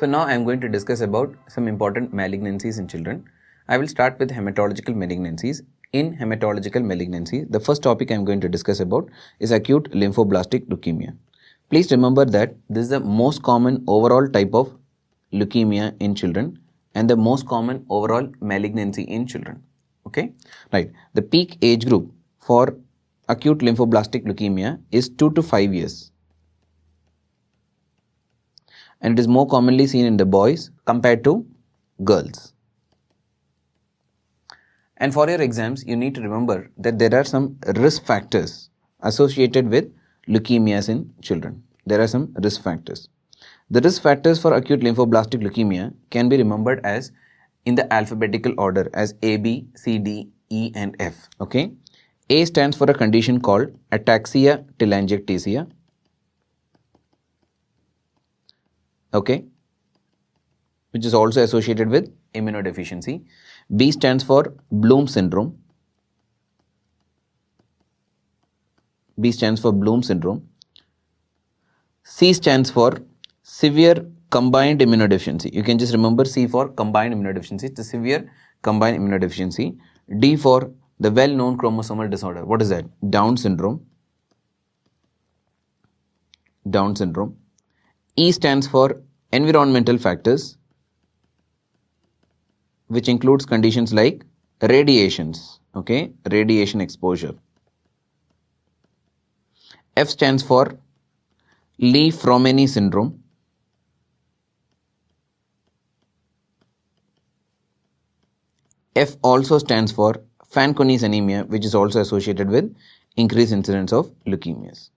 So now I am going to discuss about some important malignancies in children. I will start with hematological malignancies. In hematological malignancies, the first topic I am going to discuss about is acute lymphoblastic leukemia. Please remember that this is the most common overall type of leukemia in children and the most common overall malignancy in children. Okay, right. The peak age group for acute lymphoblastic leukemia is 2 to 5 years. And it is more commonly seen in the boys compared to girls. And for your exams, you need to remember that there are some risk factors associated with leukemias in children. There are some risk factors. The risk factors for acute lymphoblastic leukemia can be remembered as in the alphabetical order as A, B, C, D, E and F. Okay. A stands for a condition called ataxia telangiectasia. Okay, which is also associated with immunodeficiency. B stands for Bloom syndrome. B stands for Bloom syndrome. C stands for severe combined immunodeficiency. You can just remember C for combined immunodeficiency. It's a severe combined immunodeficiency. D for the well-known chromosomal disorder. What is that? Down syndrome. Down syndrome. E stands for environmental factors, which includes conditions like radiations, okay, radiation exposure. F stands for Lee-Fromeny syndrome. F also stands for Fanconi's anemia, which is also associated with increased incidence of leukemias.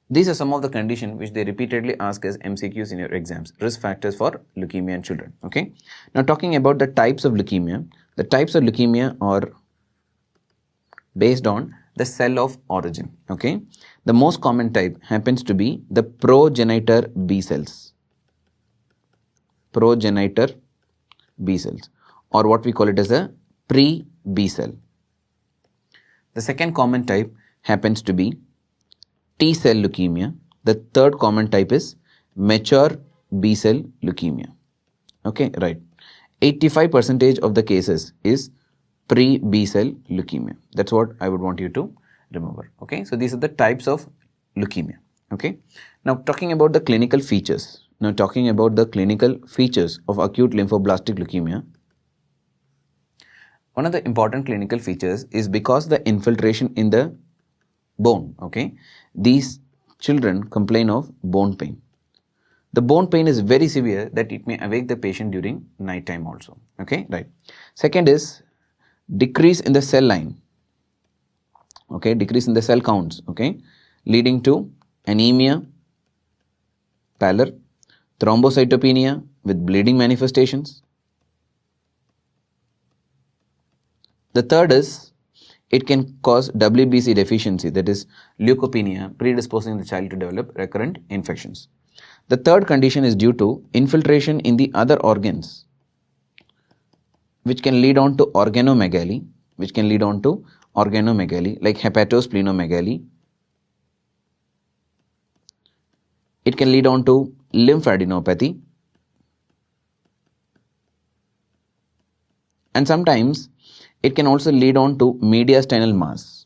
These are some of the conditions which they repeatedly ask as MCQs in your exams, risk factors for leukemia in children. Okay. Now talking about the types of leukemia, the types of leukemia are based on the cell of origin. Okay. The most common type happens to be the progenitor B cells. Progenitor B cells, or what we call it as a pre-B cell. The second common type happens to be T cell leukemia. The third common type is mature B cell leukemia. Okay, right. 85% of the cases is pre-B cell leukemia. That's what I would want you to remember. Okay, so these are the types of leukemia. Okay, now talking about the clinical features. Now talking about the clinical features of acute lymphoblastic leukemia. One of the important clinical features is because the infiltration in the bone, okay, these children complain of bone pain. The bone pain is very severe that it may awake the patient during night time also. Okay, right. Second is decrease in the cell line. Okay, decrease in the cell counts. Okay, leading to anemia, pallor, thrombocytopenia with bleeding manifestations. The third is it can cause WBC deficiency, that is leukopenia, predisposing the child to develop recurrent infections. The third condition is due to infiltration in the other organs, which can lead on to organomegaly, like hepatosplenomegaly. It can lead on to lymphadenopathy. And sometimes it can also lead on to mediastinal mass.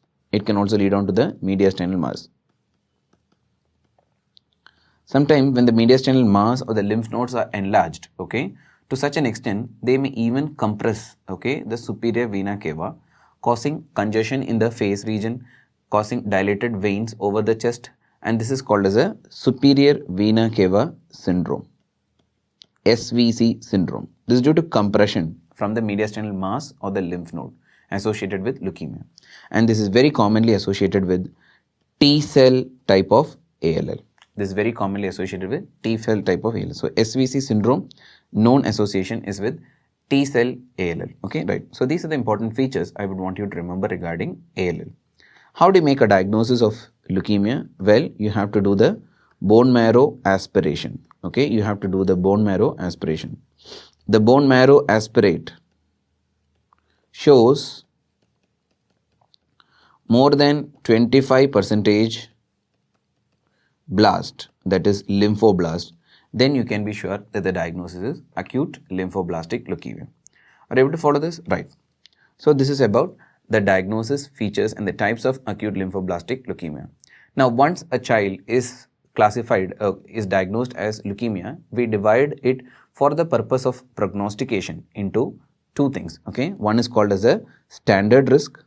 Sometimes when the mediastinal mass or the lymph nodes are enlarged, okay, to such an extent, they may even compress, okay, the superior vena cava, causing congestion in the face region, causing dilated veins over the chest, and this is called as a superior vena cava syndrome, SVC syndrome. This is due to compression from the mediastinal mass or the lymph node associated with leukemia. And this is very commonly associated with T cell type of ALL. This is very commonly associated with T cell type of ALL. So SVC syndrome, known association is with T cell ALL. Okay, right. So these are the important features I would want you to remember regarding ALL. How do you make a diagnosis of leukemia? Well, you have to do the bone marrow aspiration. Okay, you have to do the bone marrow aspiration. The bone marrow aspirate shows more than 25% blast, that is lymphoblast, then you can be sure that the diagnosis is acute lymphoblastic leukemia. Are you able to follow this? Right. So this is about the diagnosis, features and the types of acute lymphoblastic leukemia. Now once a child is classified, is diagnosed as leukemia, we divide it for the purpose of prognostication into two things. Okay, one is called as a standard risk,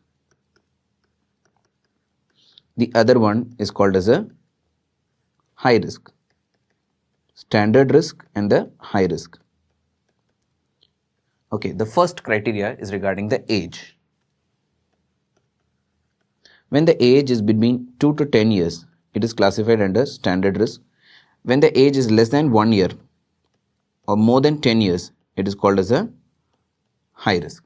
the other one is called as a high risk. Standard risk and the high risk. Okay, the first criteria is regarding the age. When the age is between 2 to 10 years, it is classified under standard risk. When the age is less than 1 year or more than 10 years, it is called as a high risk.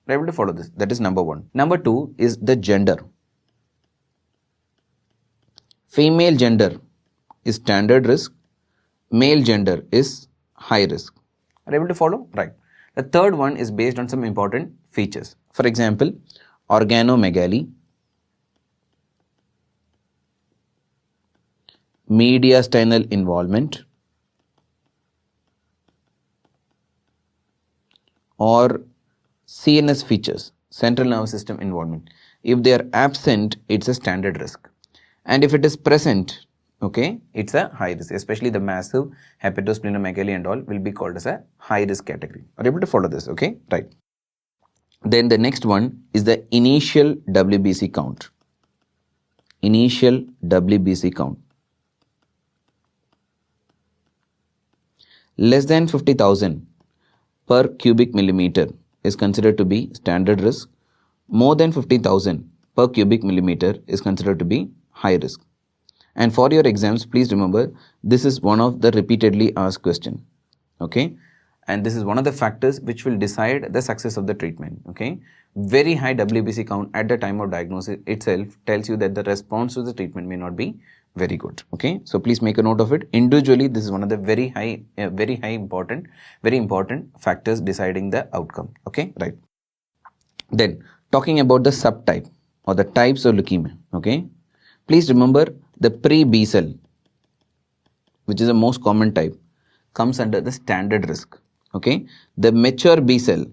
We're able to follow this. That is number one. Number two is the gender. Female gender is standard risk. Male gender is high risk. Are you able to follow? Right. The third one is based on some important features. For example, organomegaly, mediastinal involvement, or CNS features, central nervous system involvement. If they are absent, it's a standard risk. And if it is present, okay, it's a high risk. Especially the massive hepatosplenomegaly and all will be called as a high risk category. Are you able to follow this? Okay, right. Then the next one is the initial WBC count. Initial WBC count. Less than 50,000 per cubic millimeter is considered to be standard risk. More than 50,000 per cubic millimeter is considered to be high risk. And for your exams, please remember, this is one of the repeatedly asked question. Okay. And this is one of the factors which will decide the success of the treatment. Okay. Very high WBC count at the time of diagnosis itself tells you that the response to the treatment may not be very good. Okay. So please make a note of it. Individually, this is one of the very important factors deciding the outcome. Okay. Right. Then talking about the subtype or the types of leukemia. Okay. Please remember the pre-B cell, which is the most common type, comes under the standard risk. Okay. The mature B cell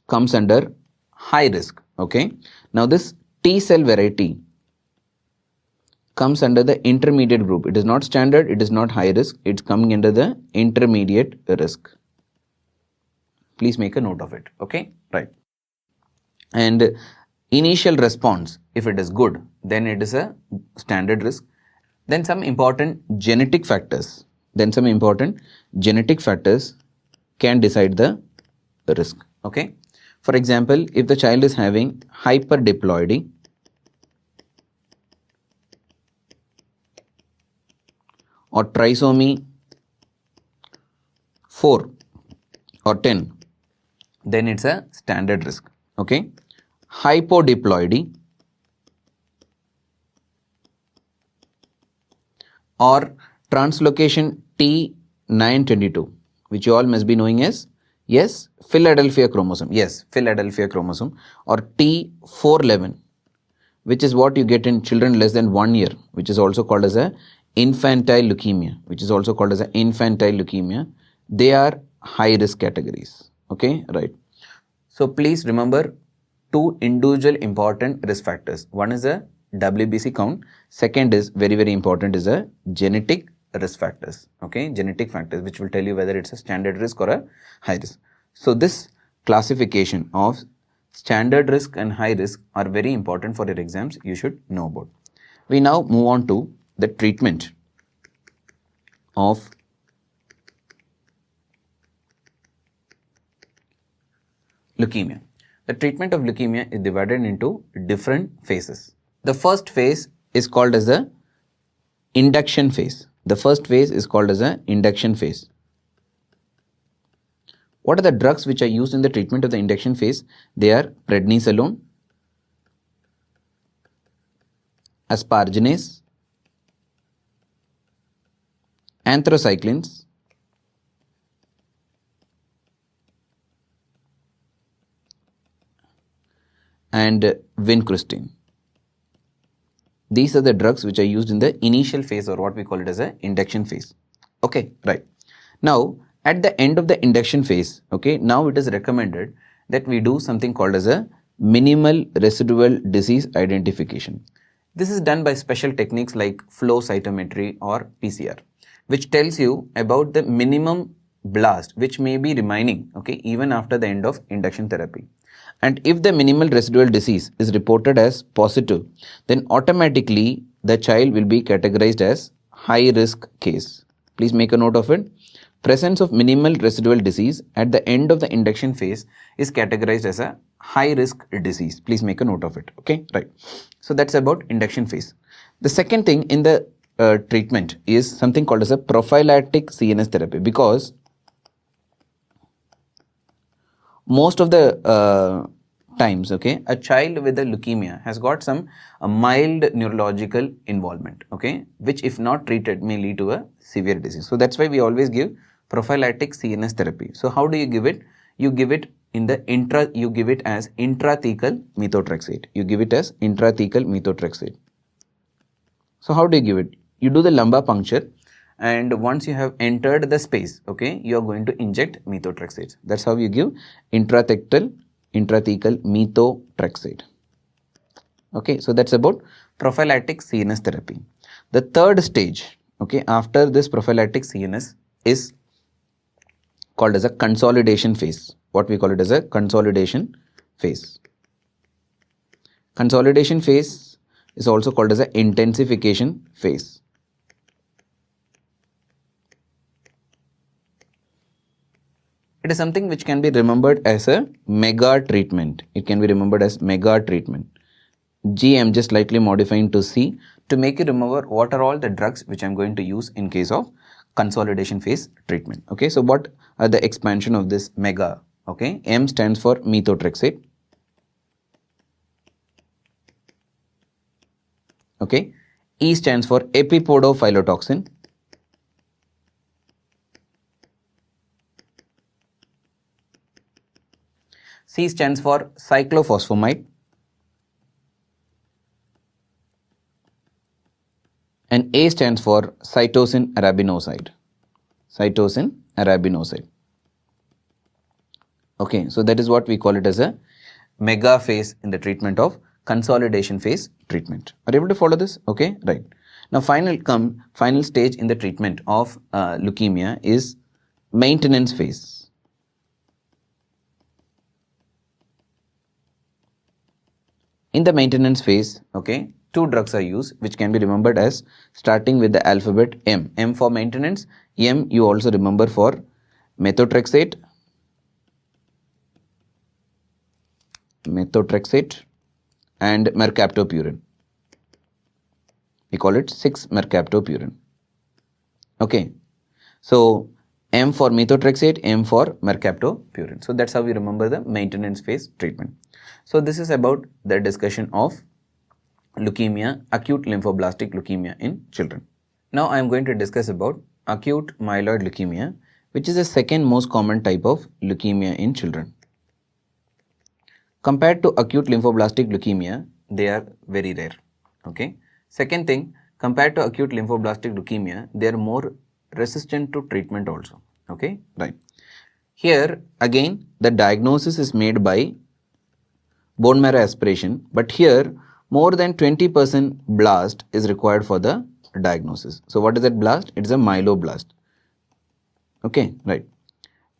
comes under high risk. Okay. Now this T cell variety comes under the intermediate group. It is not standard, it is not high risk, it's coming under the intermediate risk. Please make a note of it. Okay. Right. And initial response, if it is good, then it is a standard risk. Then some important genetic factors. Can decide the risk. Okay. For example, if the child is having hyperdiploidy or trisomy 4 or 10, then it's a standard risk. Okay. Hypodiploidy or translocation T922, which you all must be knowing as, yes, Philadelphia chromosome. Yes, Philadelphia chromosome, or T411, which is what you get in children less than 1 year, which is also called as a infantile leukemia, They are high risk categories. Okay, right. So please remember two individual important risk factors. One is a WBC count. Second is very important is a genetic risk factors. Okay, genetic factors which will tell you whether it's a standard risk or a high risk. So this classification of standard risk and high risk are very important for your exams. You should know about. We now move on to the treatment of leukemia. The treatment of leukemia is divided into different phases. The first phase is called as the induction phase. What are the drugs which are used in the treatment of the induction phase? They are prednisolone, asparaginase, anthracyclines, and vincristine. These are the drugs which are used in the initial phase, or what we call it as a induction phase. Okay, right. Now, at the end of the induction phase, okay, now it is recommended that we do something called as a minimal residual disease identification. This is done by special techniques like flow cytometry or PCR, which tells you about the minimum blast which may be remaining, okay, even after the end of induction therapy. And if the minimal residual disease is reported as positive, then automatically the child will be categorized as high risk case. Please make a note of it. Presence of minimal residual disease at the end of the induction phase is categorized as a high risk disease. Please make a note of it. Okay, right. So that's about induction phase. The second thing in the treatment is something called as a prophylactic CNS therapy, because most of the times, okay, a child with a leukemia has got some mild neurological involvement, okay, which if not treated may lead to a severe disease. So that's why we always give prophylactic CNS therapy. So how do you give it? You give it in the you give it as intrathecal methotrexate. You give it as intrathecal methotrexate. So how do you give it? You do the lumbar puncture, and once you have entered the space, okay, you are going to inject methotrexate. That's how you give intrathecal methotrexate. Okay, so that's about prophylactic CNS therapy. The third stage, okay, after this prophylactic CNS is called as a consolidation phase. What we call it as a consolidation phase. Consolidation phase is also called as an intensification phase. It is something which can be remembered as a mega treatment. It can be remembered as mega treatment. G, I'm just slightly modifying to C to make you remember what are all the drugs which I'm going to use in case of consolidation phase treatment. Okay, so what are the expansion of this mega? Okay, M stands for methotrexate. Okay, E stands for epipodophylotoxin. C stands for cyclophosphamide. And A stands for cytosine arabinoside. Cytosine arabinoside. Okay, so that is what we call it as a mega phase in the treatment of consolidation phase treatment. Are you able to follow this? Okay, right. Now final stage in the treatment of leukemia is maintenance phase. In the maintenance phase, okay, two drugs are used which can be remembered as starting with the alphabet M. M for maintenance, M you also remember for methotrexate, and mercaptopurine. We call it 6-mercaptopurine. Okay, so M for methotrexate, M for mercaptopurine. So that's how we remember the maintenance phase treatment. So this is about the discussion of leukemia, acute lymphoblastic leukemia in children. Now I am going to discuss about acute myeloid leukemia, which is the second most common type of leukemia in children. Compared to acute lymphoblastic leukemia, they are very rare. Okay. Second thing, compared to acute lymphoblastic leukemia, they are more resistant to treatment also. Okay, right. Here again, the diagnosis is made by bone marrow aspiration, but here more than 20% blast is required for the diagnosis. So what is that blast? It is a myeloblast. Okay, right.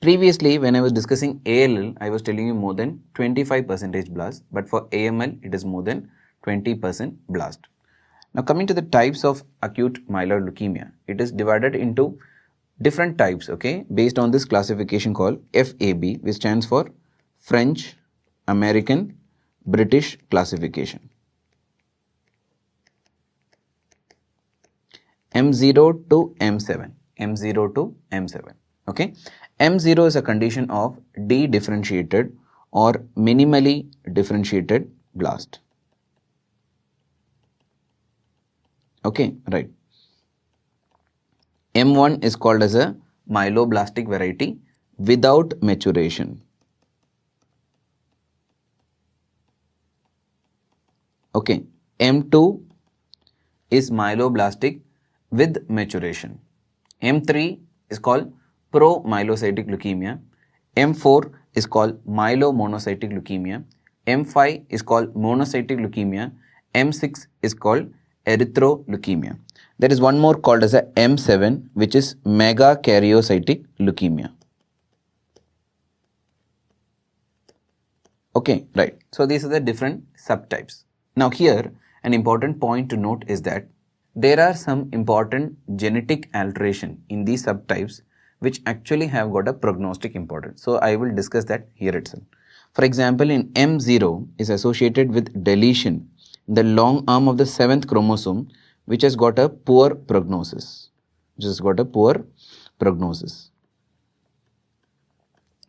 Previously, when I was discussing ALL, I was telling you more than 25% blast, but for AML, it is more than 20% blast. Now coming to the types of acute myeloid leukemia, it is divided into different types, okay, based on this classification called FAB, which stands for French, American, British classification. M0 to M7, M0 to M7, okay. M0 is a condition of de-differentiated or minimally differentiated blast. Okay, right. M1 is called as a myeloblastic variety without maturation. Okay, M2 is myeloblastic with maturation. M3 is called promyelocytic leukemia. M4 is called myelomonocytic leukemia. M5 is called monocytic leukemia. M6 is called erythroleukemia. There is one more called as a M7, which is megakaryocytic leukemia. Okay, right. So these are the different subtypes. Now here, an important point to note is that there are some important genetic alteration in these subtypes which actually have got a prognostic importance. So I will discuss that here itself. For example, in M0 is associated with deletion in the long arm of the 7th chromosome, which has got a poor prognosis.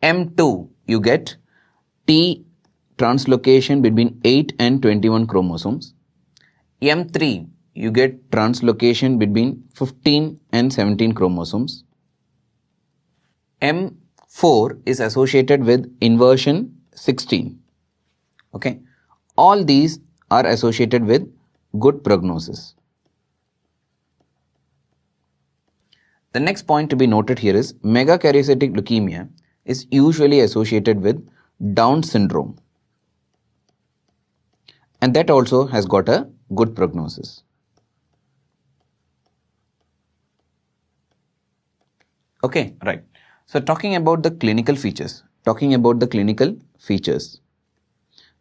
M2, you get T translocation between 8 and 21 chromosomes. M3, you get translocation between 15 and 17 chromosomes. M4 is associated with inversion 16. Okay. All these are associated with good prognosis. The next point to be noted here is megakaryocytic leukemia is usually associated with Down syndrome, and that also has got a good prognosis. Okay, right. So talking about the clinical features.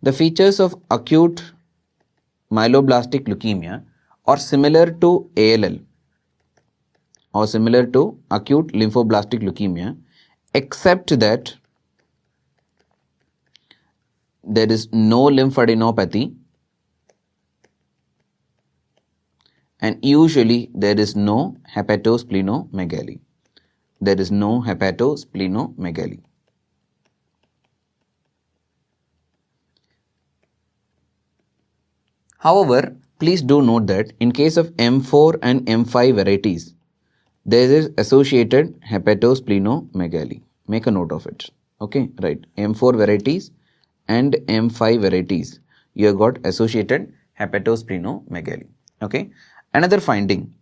The features of acute myeloblastic leukemia are similar to ALL or similar to acute lymphoblastic leukemia, except that there is no lymphadenopathy and usually there is no hepatosplenomegaly. However, please do note that in case of M4 and M5 varieties, there is associated hepatosplenomegaly. Make a note of it. Okay, right. M4 varieties and M5 varieties, you have got associated hepatosplenomegaly. Okay. Another finding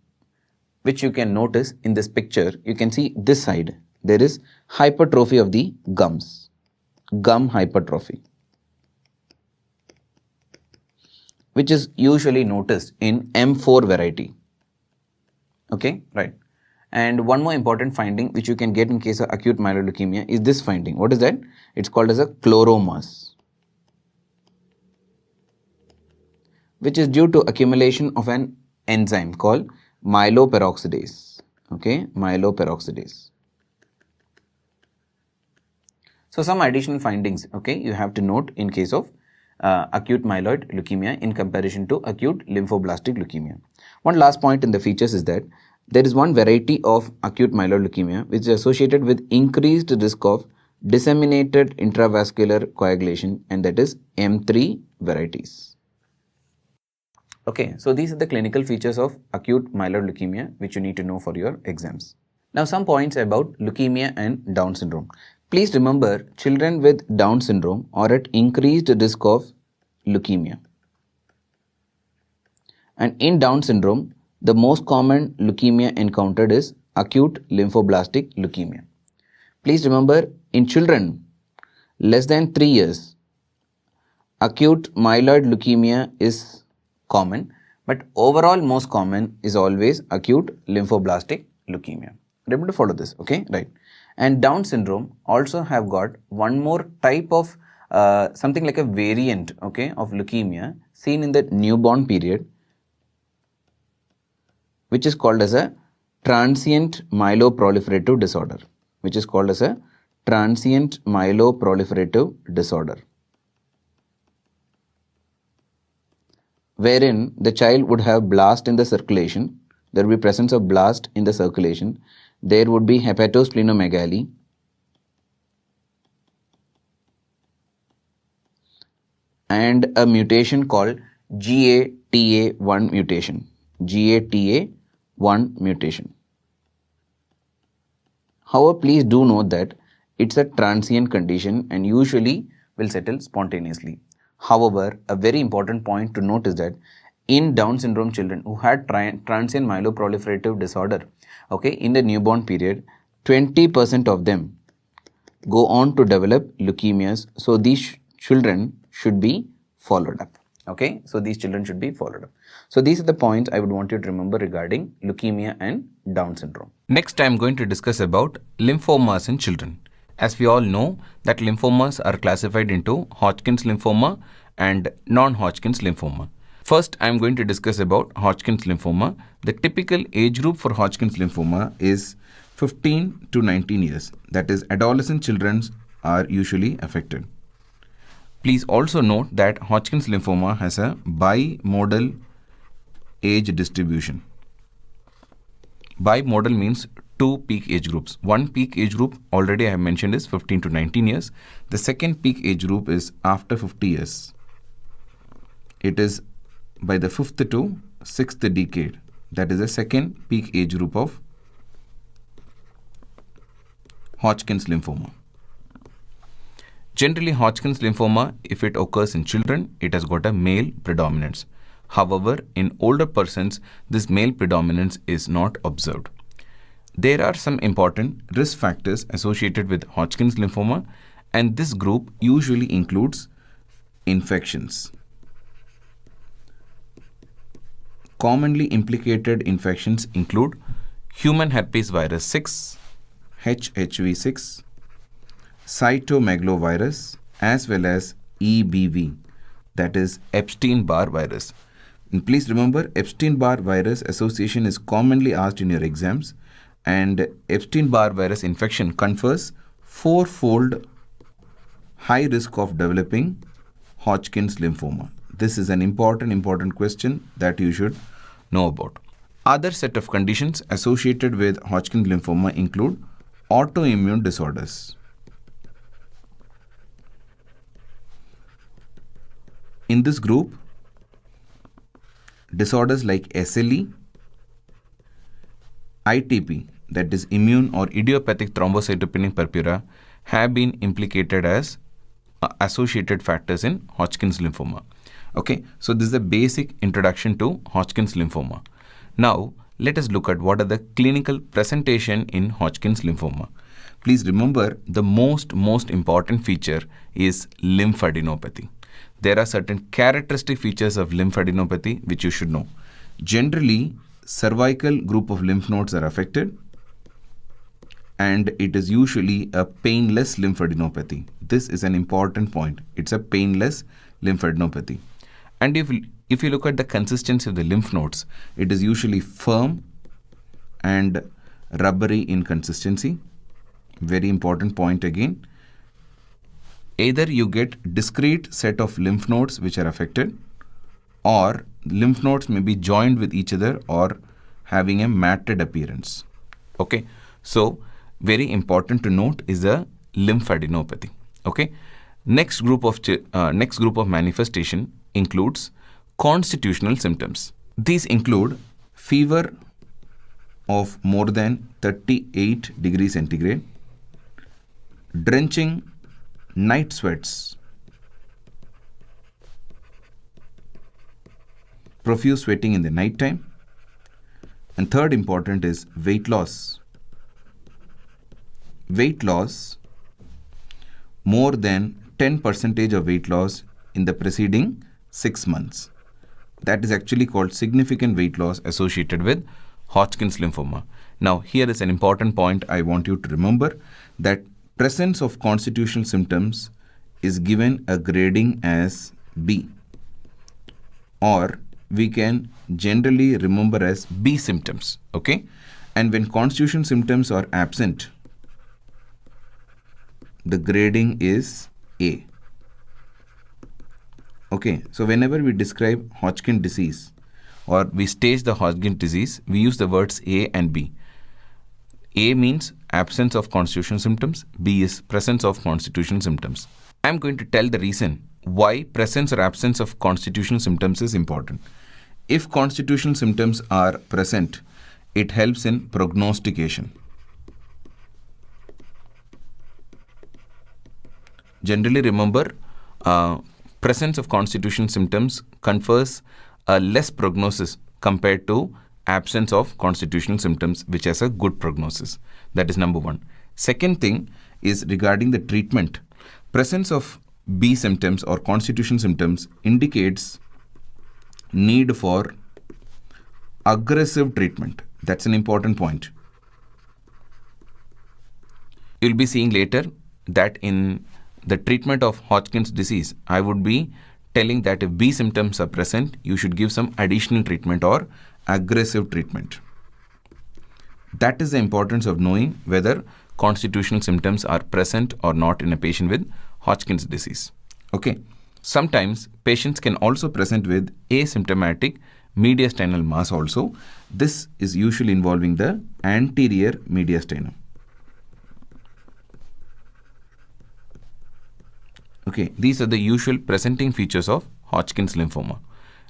which you can notice in this picture, you can see this side, there is hypertrophy of the gums, gum hypertrophy, which is usually noticed in M4 variety. Okay, right. And one more important finding which you can get in case of acute myeloid leukemia is this finding. What is that? It's called as a chloromas, which is due to accumulation of an enzyme called myeloperoxidase. Okay, myeloperoxidase. So some additional findings, okay, you have to note in case of acute myeloid leukemia in comparison to acute lymphoblastic leukemia. One last point in the features is that there is one variety of acute myeloid leukemia which is associated with increased risk of disseminated intravascular coagulation, and that is M3 varieties. Okay, so these are the clinical features of acute myeloid leukemia which you need to know for your exams. Now some points about leukemia and Down syndrome. Please remember, children with Down syndrome are at increased risk of leukemia. And in Down syndrome, the most common leukemia encountered is acute lymphoblastic leukemia. Please remember, in children less than 3 years, acute myeloid leukemia is common, but overall most common is always acute lymphoblastic leukemia. Remember to follow this, okay, right. And Down syndrome also have got one more type of something like a variant, okay, of leukemia seen in the newborn period, which is called as a transient myeloproliferative disorder, wherein the child would have blast in the circulation, there will be presence of blast in the circulation, there would be hepatosplenomegaly, and a mutation called GATA1 mutation. However, please do note that it's a transient condition and usually will settle spontaneously. However, a very important point to note is that in Down syndrome children who had transient myeloproliferative disorder, okay, in the newborn period, 20% of them go on to develop leukemias. So these children should be followed up. Okay, so these children should be followed up. So these are the points I would want you to remember regarding leukemia and Down syndrome. Next, I am going to discuss about lymphomas in children. As we all know that lymphomas are classified into Hodgkin's lymphoma and non-Hodgkin's lymphoma. First, I am going to discuss about Hodgkin's lymphoma. The typical age group for Hodgkin's lymphoma is 15 to 19 years. That is, adolescent children are usually affected. Please also note that Hodgkin's lymphoma has a bimodal age distribution. Bimodal means two peak age groups. One peak age group already I have mentioned is 15 to 19 years. The second peak age group is after 50 years. It is by the 5th to 6th decade. That is the second peak age group of Hodgkin's lymphoma. Generally, Hodgkin's lymphoma, if it occurs in children, it has got a male predominance. However, in older persons, this male predominance is not observed. There are some important risk factors associated with Hodgkin's lymphoma, and this group usually includes infections. Commonly implicated infections include human herpes virus 6, HHV6, cytomegalovirus, as well as EBV, that is Epstein-Barr virus. And please remember, Epstein-Barr virus association is commonly asked in your exams, and Epstein-Barr virus infection confers 4-fold high risk of developing Hodgkin's lymphoma. This is an important question that you should know about. Other set of conditions associated with Hodgkin's lymphoma include autoimmune disorders. In this group, disorders like SLE, ITP, that is immune or idiopathic thrombocytopenic purpura, have been implicated as associated factors in Hodgkin's lymphoma. Okay, so this is the basic introduction to Hodgkin's lymphoma. Now, let us look at what are the clinical presentation in Hodgkin's lymphoma. Please remember, the most important feature is lymphadenopathy. There are certain characteristic features of lymphadenopathy which you should know. Generally, cervical group of lymph nodes are affected, and it is usually a painless lymphadenopathy. This is an important point. It's a painless lymphadenopathy. And if you look at the consistency of the lymph nodes, it is usually firm and rubbery in consistency. Very important point again. Either you get discrete set of lymph nodes which are affected, or lymph nodes may be joined with each other or having a matted appearance. Okay, so very important to note is the lymphadenopathy. Okay, next group of manifestation includes constitutional symptoms. These include fever of more than 38 degrees centigrade, drenching night sweats, profuse sweating in the night time, and third important is weight loss. Weight loss, more than 10% of weight loss in the preceding 6 months. That is actually called significant weight loss associated with Hodgkin's lymphoma. Now, here is an important point I want you to remember, that presence of constitutional symptoms is given a grading as B, or we can generally remember as B symptoms. Okay, and when constitutional symptoms are absent, the grading is A. Okay, so whenever we describe Hodgkin disease or we stage the Hodgkin disease, we use the words A and B. A means absence of constitutional symptoms, B is presence of constitutional symptoms. I am going to tell the reason why presence or absence of constitutional symptoms is important. If constitutional symptoms are present, it helps in prognostication. Generally remember, presence of constitutional symptoms confers a less prognosis compared to absence of constitutional symptoms, which has a good prognosis. That is number one. Second thing is regarding the treatment. Presence of B symptoms or constitution symptoms indicates need for aggressive treatment. That's an important point. You'll be seeing later that in the treatment of Hodgkin's disease, I would be telling that if B symptoms are present, you should give some additional treatment or aggressive treatment. That is the importance of knowing whether constitutional symptoms are present or not in a patient with Hodgkin's disease. Okay. Sometimes patients can also present with asymptomatic mediastinal mass also. This is usually involving the anterior mediastinum. Okay, these are the usual presenting features of Hodgkin's lymphoma.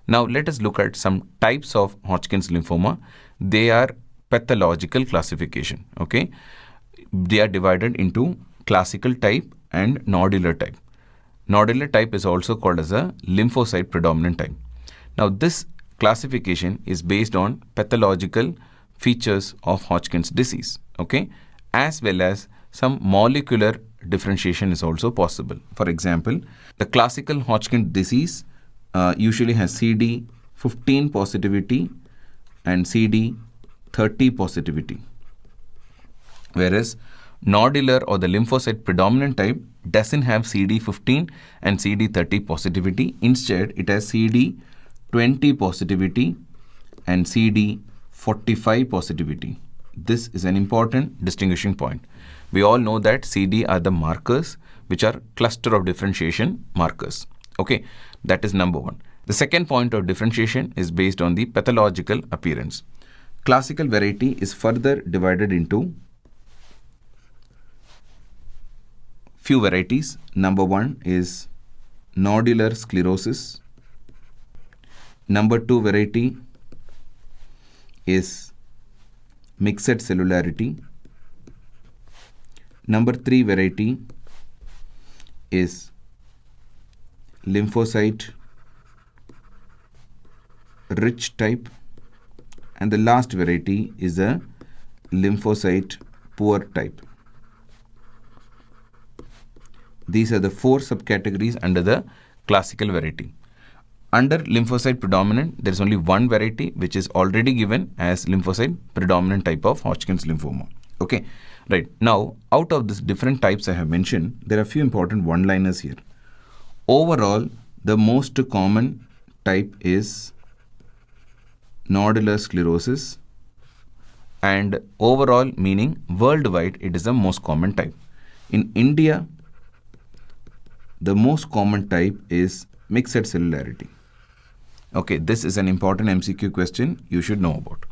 Now let us look at some types of Hodgkin's lymphoma. They are pathological classification. Okay, they are divided into classical type and nodular type. Nodular type is also called as a lymphocyte predominant type. Now this classification is based on pathological features of Hodgkin's disease, okay, as well as some molecular differentiation is also possible. For example, the classical Hodgkin's disease usually has CD15 positivity and CD30 positivity, whereas nodular or the lymphocyte predominant type doesn't have CD15 and CD30 positivity. Instead, it has CD20 positivity and CD45 positivity. This is an important distinguishing point. We all know that CD are the markers which are cluster of differentiation markers. Okay, that is number one. The second point of differentiation is based on the pathological appearance. Classical variety is further divided into few varieties. Number one is nodular sclerosis. Number two variety is mixed cellularity. Number three variety is lymphocyte rich type, and the last variety is a lymphocyte poor type. These are the four subcategories under the classical variety. Under lymphocyte predominant, there is only one variety which is already given as lymphocyte predominant type of Hodgkin's lymphoma. Okay, right. Now, out of these different types I have mentioned, there are a few important one-liners here. Overall, the most common type is nodular sclerosis, and overall meaning worldwide it is the most common type. In India, the most common type is mixed cellularity. Okay, this is an important MCQ question you should know about.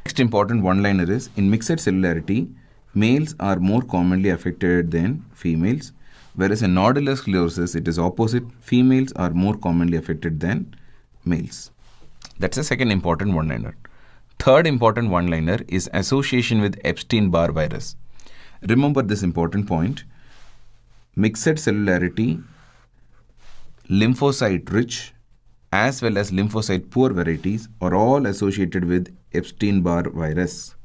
Next important one-liner is, in mixed cellularity, males are more commonly affected than females, whereas in nodular sclerosis, it is opposite. Females are more commonly affected than males. That's the second important one-liner. Third important one-liner is association with Epstein-Barr virus. Remember this important point. Mixed cellularity, lymphocyte-rich, as well as lymphocyte-poor varieties are all associated with Epstein-Barr virus.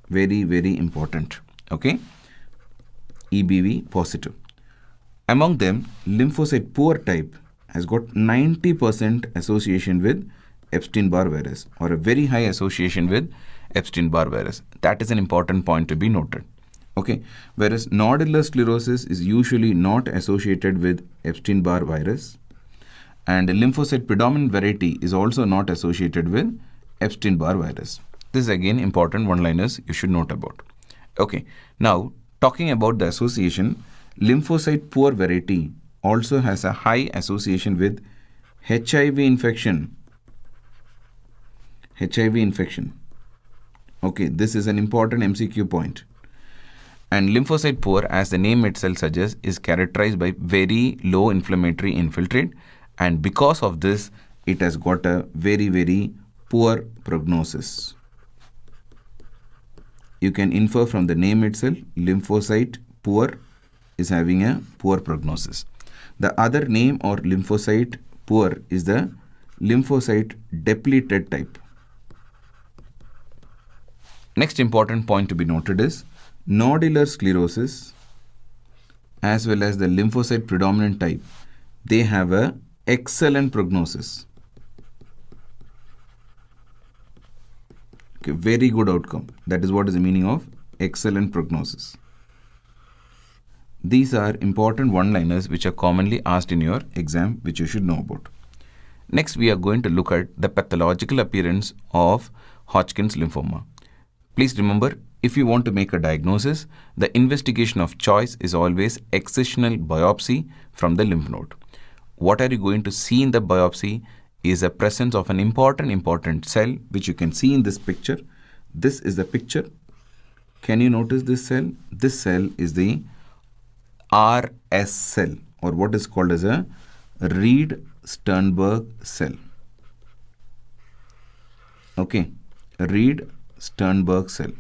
Very, very important. Okay. EBV positive. Among them, lymphocyte-poor type has got 90% association with Epstein-Barr virus, or a very high association with Epstein-Barr virus. That is an important point to be noted. Okay. Whereas nodular sclerosis is usually not associated with Epstein-Barr virus, and a lymphocyte predominant variety is also not associated with Epstein-Barr virus. This is again important one-liners you should note about. Okay, now talking about the association, lymphocyte poor variety also has a high association with HIV infection. HIV infection. Okay, this is an important MCQ point. And lymphocyte poor, as the name itself suggests, is characterized by very low inflammatory infiltrate, and because of this, it has got a very, very poor prognosis. You can infer from the name itself, lymphocyte poor is having a poor prognosis. The other name or lymphocyte poor is the lymphocyte depleted type. Next important point to be noted is nodular sclerosis as well as the lymphocyte predominant type. They have a excellent prognosis. Okay, very good outcome. That is what is the meaning of excellent prognosis. These are important one-liners which are commonly asked in your exam, which you should know about. Next, we are going to look at the pathological appearance of Hodgkin's lymphoma. Please remember, if you want to make a diagnosis, the investigation of choice is always excisional biopsy from the lymph node. What are you going to see in the biopsy is a presence of an important cell, which you can see in this picture. This is the picture. Can you notice this cell? This cell is the RS cell, or what is called as a Reed-Sternberg cell. Okay, Reed-Sternberg cell.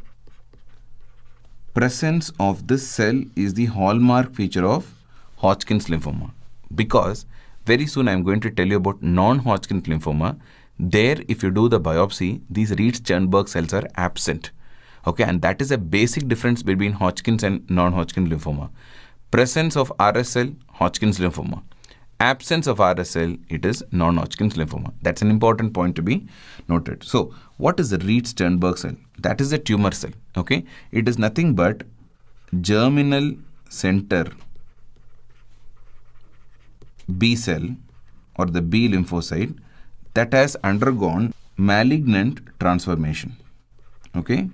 Presence of this cell is the hallmark feature of Hodgkin's lymphoma, because very soon I am going to tell you about non-Hodgkin's lymphoma. There, if you do the biopsy, these Reed-Sternberg cells are absent. Okay, and that is a basic difference between Hodgkin's and non-Hodgkin's lymphoma. Presence of RS cell, Hodgkin's lymphoma. Absence of RS cell, it is non-Hodgkin's lymphoma. That's an important point to be noted. So, what is the Reed-Sternberg cell? That is a tumor cell. Okay, it is nothing but germinal center B cell or the B lymphocyte that has undergone malignant transformation. Okay,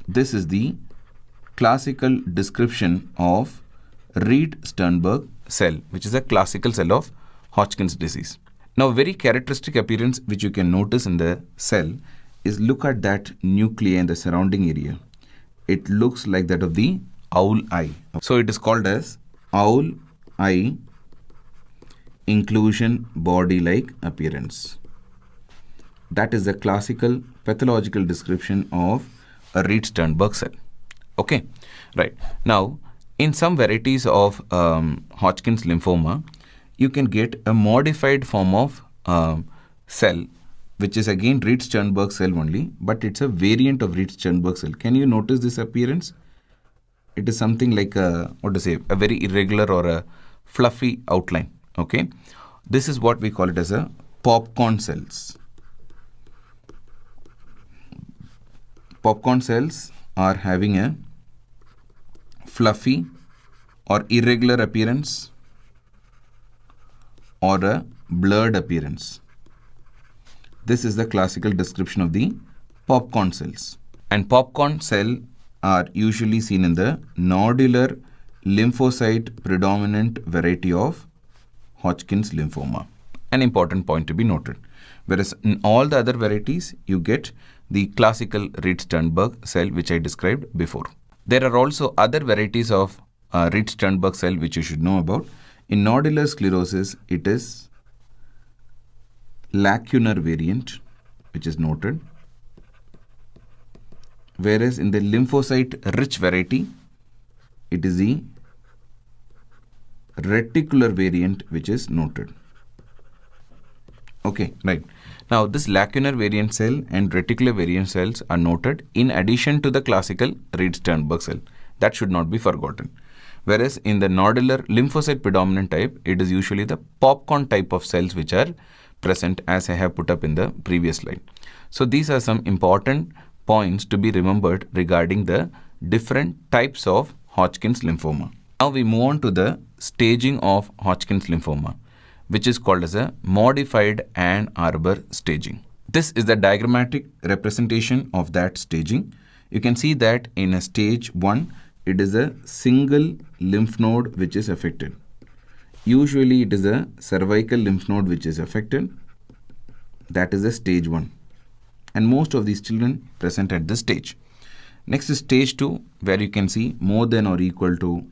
this is the classical description of Reed-Sternberg cell, which is a classical cell of Hodgkin's disease. Now, very characteristic appearance which you can notice in the cell is, look at that nuclei in the surrounding area. It looks like that of the owl eye. So, it is called as owl eye inclusion body-like appearance. That is the classical pathological description of a Reed-Sternberg cell. Okay, right. Now, in some varieties of Hodgkin's lymphoma, you can get a modified form of cell, which is again Reed-Sternberg cell only, but it's a variant of Reed-Sternberg cell. Can you notice this appearance? It is something like a very irregular or a fluffy outline. Okay, this is what we call it as a popcorn cells. Popcorn cells are having a fluffy or irregular appearance or a blurred appearance. This is the classical description of the popcorn cells. And popcorn cell are usually seen in the nodular lymphocyte predominant variety of Hodgkin's lymphoma. An important point to be noted. Whereas in all the other varieties, you get the classical Reed-Sternberg cell, which I described before. There are also other varieties of Reed-Sternberg cell which you should know about. In nodular sclerosis, it is lacunar variant, which is noted. Whereas in the lymphocyte rich variety, it is the reticular variant which is noted. Okay, right. Now, this lacunar variant cell and reticular variant cells are noted in addition to the classical Reed-Sternberg cell. That should not be forgotten. Whereas in the nodular lymphocyte predominant type, it is usually the popcorn type of cells which are present, as I have put up in the previous slide. So, these are some important points to be remembered regarding the different types of Hodgkin's lymphoma. Now, we move on to the staging of Hodgkin's lymphoma, which is called as a modified Ann Arbor staging. This is the diagrammatic representation of that staging. You can see that in a stage 1, it is a single lymph node which is affected. Usually, it is a cervical lymph node which is affected. That is a stage 1. And most of these children present at this stage. Next is stage 2, where you can see more than or equal to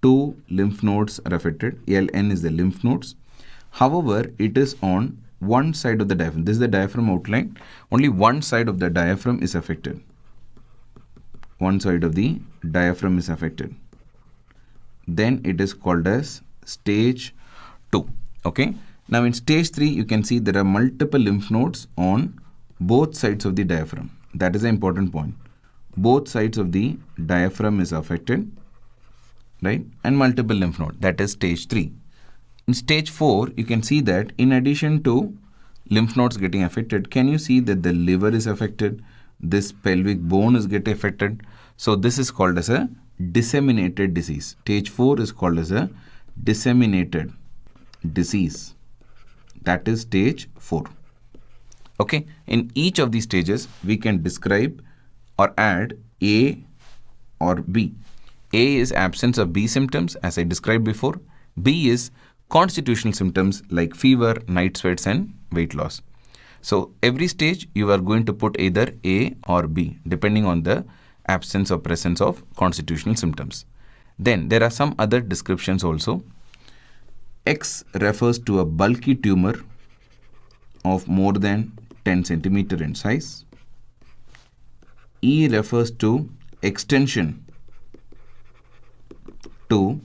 2 lymph nodes are affected. LN is the lymph nodes. However, it is on one side of the diaphragm. This is the diaphragm outline. Only one side of the diaphragm is affected. One side of the diaphragm is affected. Then it is called as stage 2. Okay. Now in stage 3, you can see there are multiple lymph nodes on both sides of the diaphragm. That is an important point. Both sides of the diaphragm is affected, right? And multiple lymph node. That is stage 3. In stage 4, you can see that in addition to lymph nodes getting affected, can you see that the liver is affected? This pelvic bone is getting affected. So this is called as a disseminated disease. Stage 4 is called as a disseminated disease. That is stage 4. Okay, in each of these stages, we can describe or add A or B. A is absence of B symptoms, as I described before. B is constitutional symptoms like fever, night sweats, and weight loss. So every stage you are going to put either A or B depending on the absence or presence of constitutional symptoms. Then there are some other descriptions also. X refers to a bulky tumor of more than 10 centimeter in size. E refers to extension to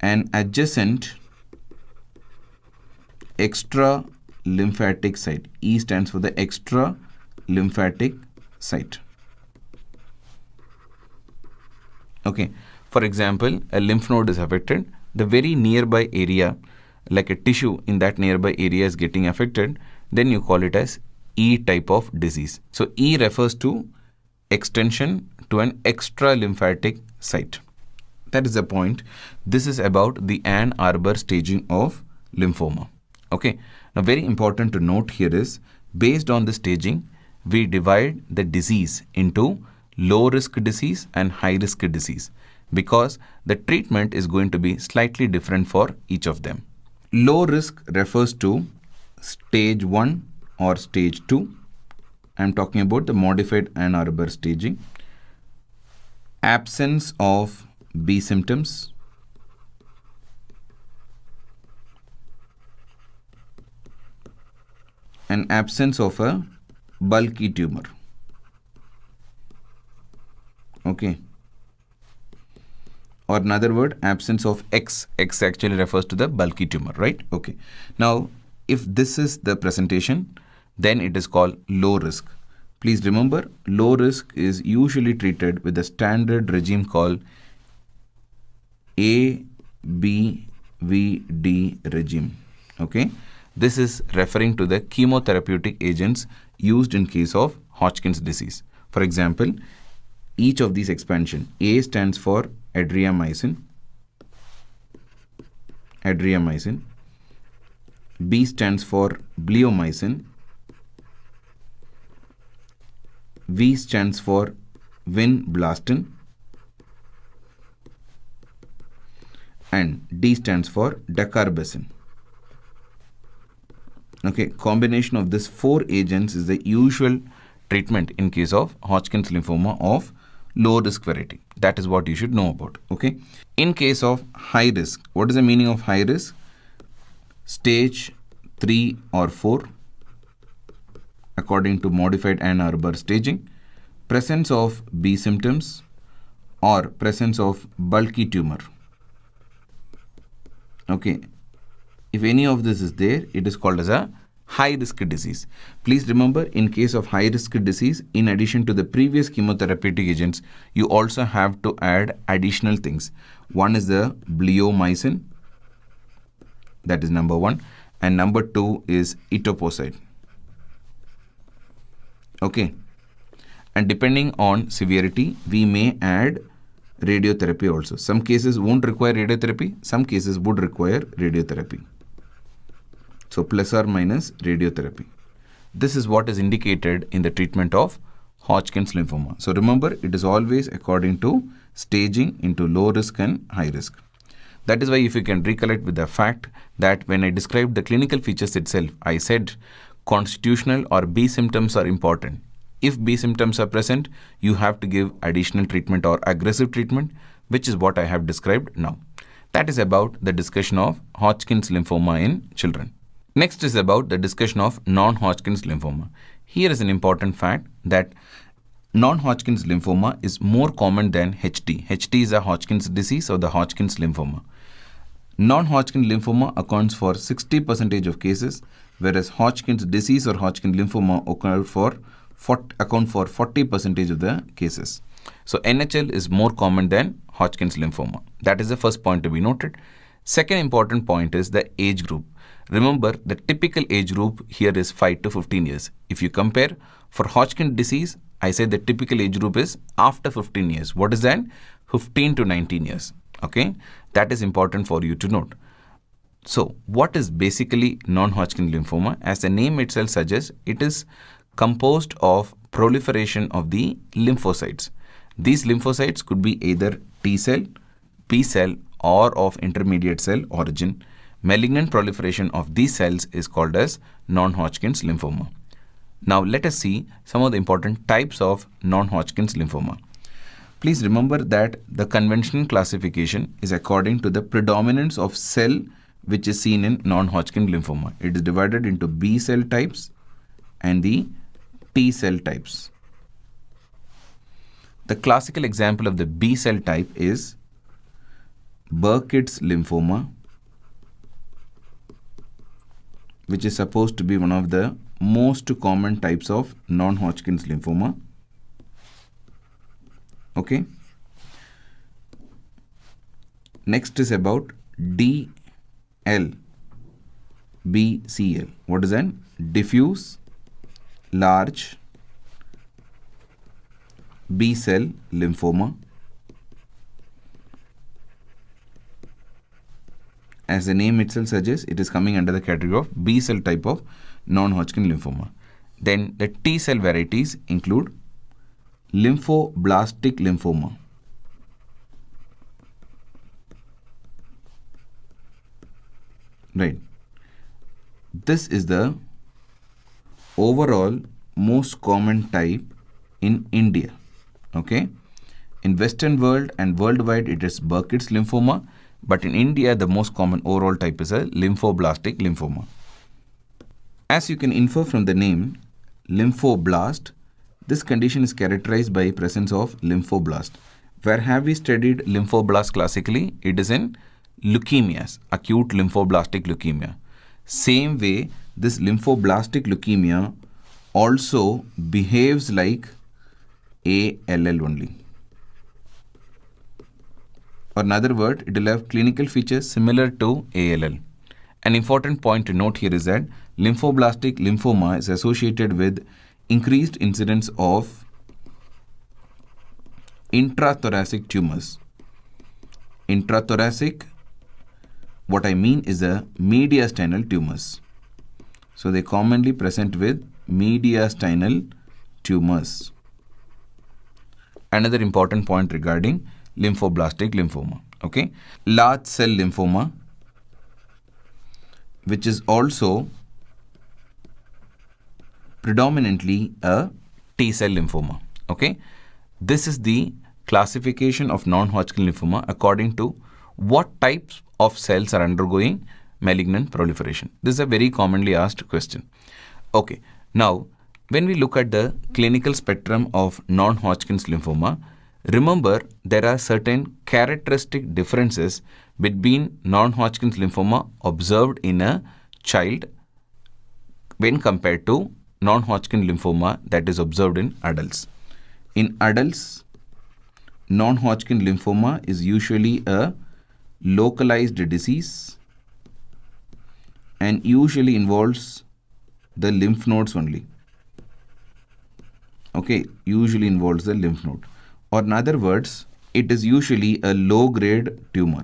an adjacent extra lymphatic site. E stands for the extra lymphatic site. Okay, for example, a lymph node is affected. The very nearby area, like a tissue in that nearby area is getting affected, then you call it as E type of disease. So E refers to extension to an extra lymphatic site. That is the point. This is about the Ann Arbor staging of lymphoma. Okay. Now very important to note here is, based on the staging, we divide the disease into low risk disease and high risk disease, because the treatment is going to be slightly different for each of them. Low risk refers to stage 1 or stage 2. I am talking about the modified Ann Arbor staging. Absence of B symptoms. And absence of a bulky tumor. Okay. Or another word, absence of X. X actually refers to the bulky tumor, right? Okay. Now, if this is the presentation, then it is called low risk. Please remember, low risk is usually treated with a standard regime called A, B, V, D regime. Okay. This is referring to the chemotherapeutic agents used in case of Hodgkin's disease. For example, each of these expansion, A stands for adriamycin, B stands for bleomycin, V stands for vinblastine, and D stands for dacarbazine. Okay, combination of these 4 agents is the usual treatment in case of Hodgkin's lymphoma of low risk variety. That is what you should know about. Okay. In case of high risk, what is the meaning of high risk? Stage 3 or 4, according to modified Ann Arbor staging, presence of B symptoms or presence of bulky tumor. Okay. If any of this is there, it is called as a high risk disease. Please remember, in case of high risk disease, in addition to the previous chemotherapeutic agents, you also have to add additional things. One is the bleomycin, that is number 1, and number 2 is etoposide. Okay. And depending on severity, we may add radiotherapy also. Some cases won't require radiotherapy, some cases would require radiotherapy. So plus or minus radiotherapy. This is what is indicated in the treatment of Hodgkin's lymphoma. So remember, it is always according to staging into low risk and high risk. That is why if you can recollect with the fact that when I described the clinical features itself, I said constitutional or B symptoms are important. If B symptoms are present, you have to give additional treatment or aggressive treatment, which is what I have described now. That is about the discussion of Hodgkin's lymphoma in children. Next is about the discussion of non-Hodgkin's lymphoma. Here is an important fact that non-Hodgkin's lymphoma is more common than HT. HT is a Hodgkin's disease or the Hodgkin's lymphoma. Non-Hodgkin lymphoma accounts for 60% of cases, whereas Hodgkin's disease or Hodgkin lymphoma account for 40% of the cases. So NHL is more common than Hodgkin's lymphoma. That is the first point to be noted. Second important point is the age group. Remember, the typical age group here is 5 to 15 years. If you compare for Hodgkin disease, I say the typical age group is after 15 years. What is that? 15 to 19 years. Okay, that is important for you to note. So, what is basically non-Hodgkin lymphoma? As the name itself suggests, it is composed of proliferation of the lymphocytes. These lymphocytes could be either T cell, B cell, or of intermediate cell origin. Malignant proliferation of these cells is called as non-Hodgkin's lymphoma. Now let us see some of the important types of non-Hodgkin's lymphoma. Please remember that the conventional classification is according to the predominance of cell which is seen in non-Hodgkin lymphoma. It is divided into B cell types and the T cell types. The classical example of the B cell type is Burkitt's lymphoma, which is supposed to be one of the most common types of non-Hodgkin's lymphoma. Okay. Next is about DLBCL. What is that? Diffuse large B cell lymphoma. As the name itself suggests, it is coming under the category of B cell type of non-Hodgkin lymphoma. Then the T cell varieties include lymphoblastic lymphoma, right? This is the overall most common type in India. Okay, in Western world and worldwide it is Burkitt's lymphoma, but in India the most common overall type is a lymphoblastic lymphoma. As you can infer from the name lymphoblast, this condition is characterized by presence of lymphoblast. Where have we studied lymphoblast classically? It is in leukemias, acute lymphoblastic leukemia. Same way, this lymphoblastic leukemia also behaves like ALL only. Or in other words, it will have clinical features similar to ALL. An important point to note here is that lymphoblastic lymphoma is associated with increased incidence of intrathoracic tumors. Intrathoracic, what I mean is the mediastinal tumors. So they commonly present with mediastinal tumors. Another important point regarding lymphoblastic lymphoma. Okay, large cell lymphoma, which is also predominantly a T cell lymphoma. Okay, this is the classification of non-Hodgkin lymphoma according to what types of cells are undergoing malignant proliferation. This is a very commonly asked question. Okay, now when we look at the clinical spectrum of non-Hodgkin's lymphoma, remember there are certain characteristic differences between non-Hodgkin's lymphoma observed in a child when compared to non-Hodgkin lymphoma that is observed in adults. In adults, non-Hodgkin lymphoma is usually a localized disease and usually involves the lymph nodes only. Okay, usually involves the lymph node. Or in other words, it is usually a low-grade tumor.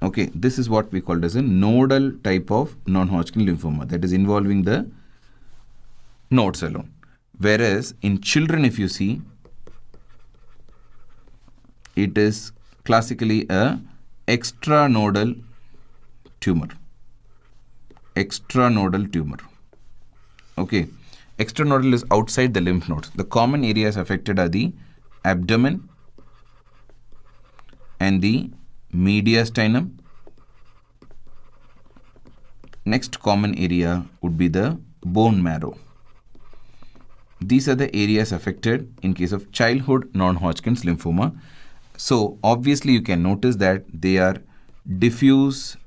Okay, this is what we call as a nodal type of non-Hodgkin lymphoma, that is involving the nodes alone. Whereas in children, if you see, it is classically a extranodal tumor. Extranodal tumor. Okay, extranodal is outside the lymph nodes. The common areas affected are the abdomen and the mediastinum. Next common area would be the bone marrow. These are the areas affected in case of childhood non-Hodgkin's lymphoma. So obviously you can notice that they are diffusely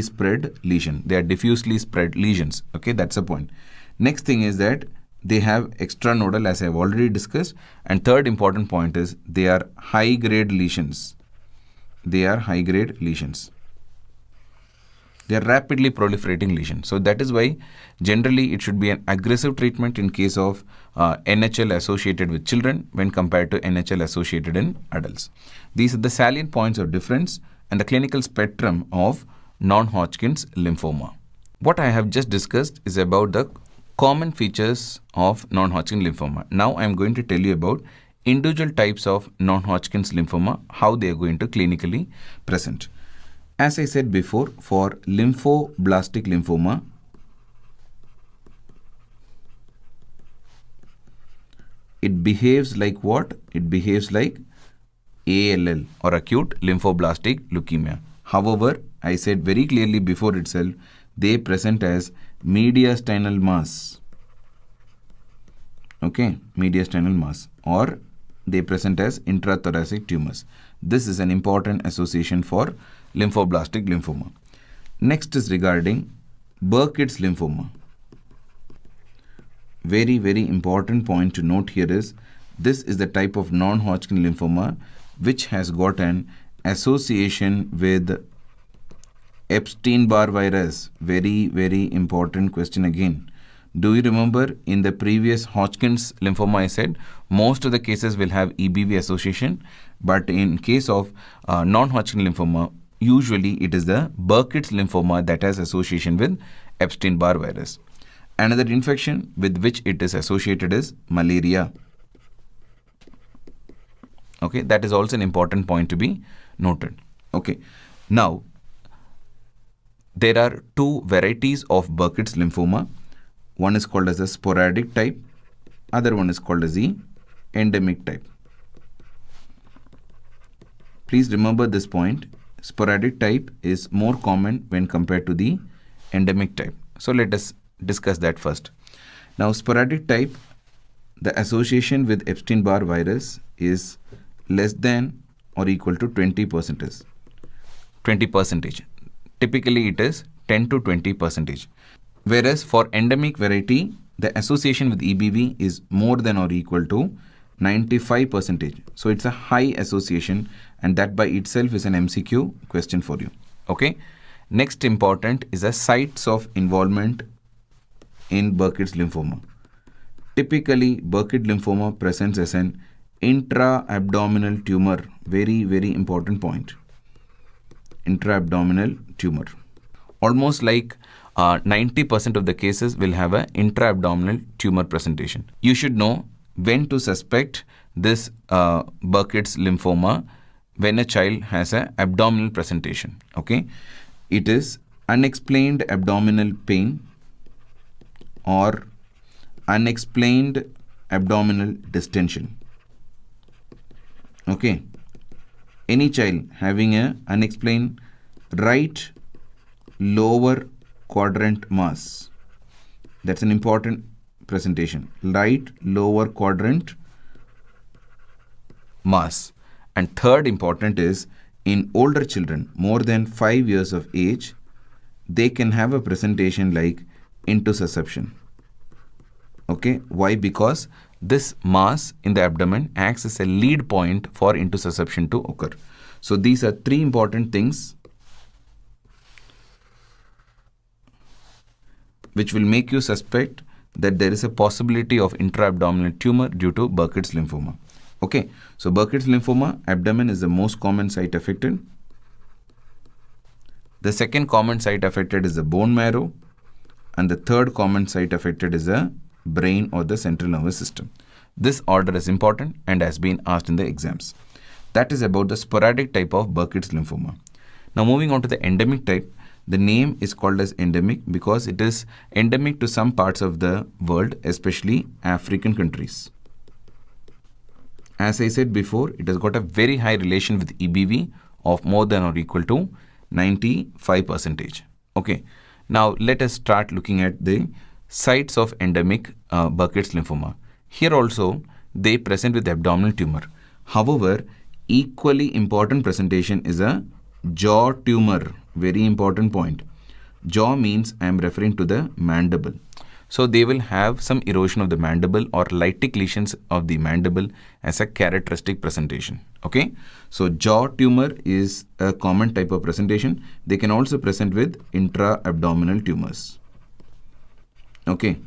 spread lesion. They are diffusely spread lesions. Okay, that's the point. Next thing is that they have extranodal, as I have already discussed. And third important point is they are high grade lesions. They are high grade lesions. They are rapidly proliferating lesions. So that is why generally it should be an aggressive treatment in case of NHL associated with children when compared to NHL associated in adults. These are the salient points of difference and the clinical spectrum of non-Hodgkin's lymphoma. What I have just discussed is about the common features of non-Hodgkin lymphoma. Now I am going to tell you about individual types of non-Hodgkin's lymphoma, how they are going to clinically present. As I said before, for lymphoblastic lymphoma, it behaves like what? It behaves like ALL or acute lymphoblastic leukemia. However, I said very clearly before itself, they present as mediastinal mass. Okay, mediastinal mass, or they present as intrathoracic tumors. This is an important association for lymphoblastic lymphoma. Next is regarding Burkitt's lymphoma. Very, very important point to note here is this is the type of non-Hodgkin lymphoma which has got an association with Epstein-Barr virus. Very, very important question again. Do you remember in the previous Hodgkin's lymphoma I said most of the cases will have EBV association, but in case of non-Hodgkin lymphoma, usually it is the Burkitt's lymphoma that has association with Epstein-Barr virus. Another infection with which it is associated is malaria. Okay, that is also an important point to be noted. Okay, now there are two varieties of Burkitt's lymphoma. One is called as a sporadic type, other one is called as the endemic type. Please remember this point. Sporadic type is more common when compared to the endemic type. So let us discuss that first. Now sporadic type, the association with Epstein-Barr virus is less than or equal to 20%. 20%. Typically it is 10 to 20%. Whereas for endemic variety, the association with EBV is more than or equal to 95%. So it's a high association, and that by itself is an MCQ question for you. Okay. Next important is the sites of involvement in Burkitt's lymphoma. Typically, Burkitt lymphoma presents as an intra-abdominal tumor. Very, very important point. Intra-abdominal tumor. Almost like 90% of the cases will have an intra-abdominal tumor presentation. You should know when to suspect this Burkitt's lymphoma when a child has an abdominal presentation. Okay, it is unexplained abdominal pain or unexplained abdominal distension. Okay, any child having a unexplained right lower quadrant mass, that's an important presentation. Right lower quadrant mass. And third important is in older children more than 5 years of age, they can have a presentation like intussusception. Okay, why? Because this mass in the abdomen acts as a lead point for intussusception to occur. So these are three important things which will make you suspect that there is a possibility of intra-abdominal tumor due to Burkitt's lymphoma. Okay, so Burkitt's lymphoma, abdomen is the most common site affected. The second common site affected is the bone marrow, and the third common site affected is the brain or the central nervous system. This order is important and has been asked in the exams. That is about the sporadic type of Burkitt's lymphoma. Now moving on to the endemic type. The name is called as endemic because it is endemic to some parts of the world, especially African countries. As I said before, it has got a very high relation with EBV of more than or equal to 95%. Okay, now let us start looking at the sites of endemic Burkitt's lymphoma. Here also they present with abdominal tumor. However, equally important presentation is a jaw tumor. Very important point. Jaw means I am referring to the mandible. So they will have some erosion of the mandible or lytic lesions of the mandible as a characteristic presentation. Okay. So jaw tumor is a common type of presentation. They can also present with intra-abdominal tumors. Okay.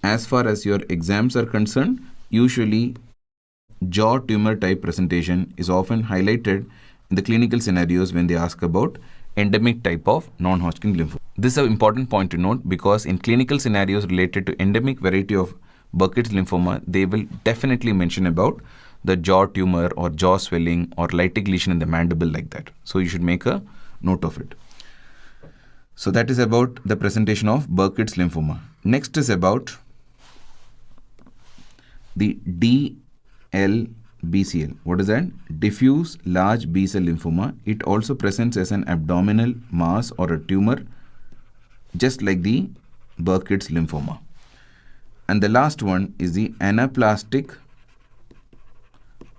As far as your exams are concerned, usually jaw tumor type presentation is often highlighted in the clinical scenarios when they ask about endemic type of non-Hodgkin lymphoma. This is an important point to note because in clinical scenarios related to endemic variety of Burkitt's lymphoma, they will definitely mention about the jaw tumor or jaw swelling or lytic lesion in the mandible like that. So you should make a note of it. So that is about the presentation of Burkitt's lymphoma. Next is about the DLBCL. What is that? Diffuse large B-cell lymphoma. It also presents as an abdominal mass or a tumor, just like the Burkitt's lymphoma. And the last one is the anaplastic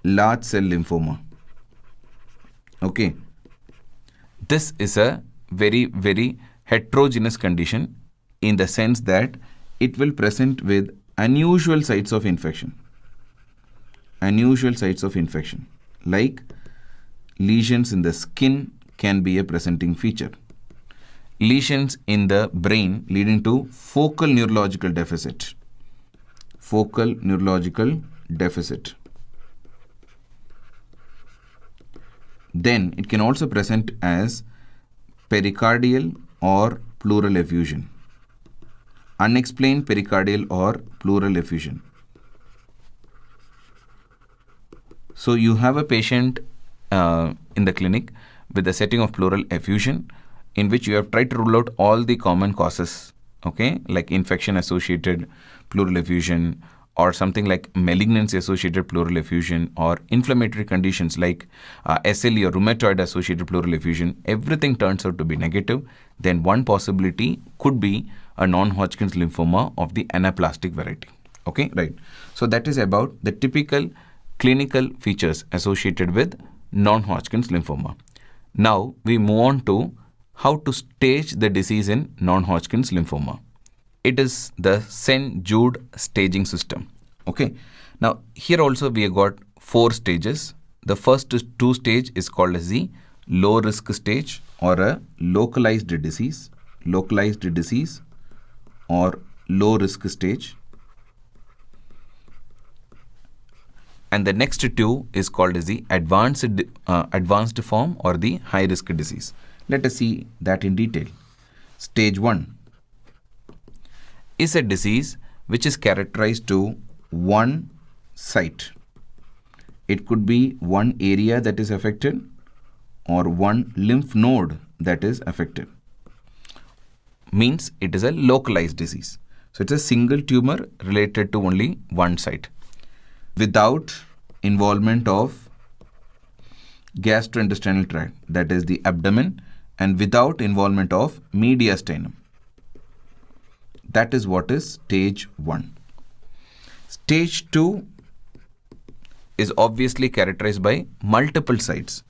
large cell lymphoma. Okay. This is a very, very heterogeneous condition in the sense that it will present with unusual sites of infection. Unusual sites of infection like lesions in the skin can be a presenting feature. Lesions in the brain leading to focal neurological deficit. Focal neurological deficit. Then it can also present as pericardial or pleural effusion. Unexplained pericardial or pleural effusion. So you have a patient in the clinic with the setting of pleural effusion in which you have tried to rule out all the common causes, okay, like infection associated pleural effusion or something like malignancy associated pleural effusion or inflammatory conditions like SLE or rheumatoid associated pleural effusion. Everything turns out to be negative. Then one possibility could be a non-Hodgkin's lymphoma of the anaplastic variety. Okay, right. So that is about the typical clinical features associated with non-Hodgkin's lymphoma. Now we move on to how to stage the disease in non-Hodgkin's lymphoma. It is the St. Jude staging system. Okay. Now here also we have got 4 stages. The first 2 stage is called as the low risk stage or a localized disease or low risk stage. And the next 2 is called as the advanced form or the high risk disease. Let us see that in detail. Stage 1 is a disease which is characterized to one site. It could be one area that is affected or one lymph node that is affected. Means it is a localized disease. So it's a single tumor related to only one site without involvement of gastrointestinal tract, that is the abdomen, and without involvement of mediastinum. That is what is stage 1. Stage 2 is obviously characterized by multiple sites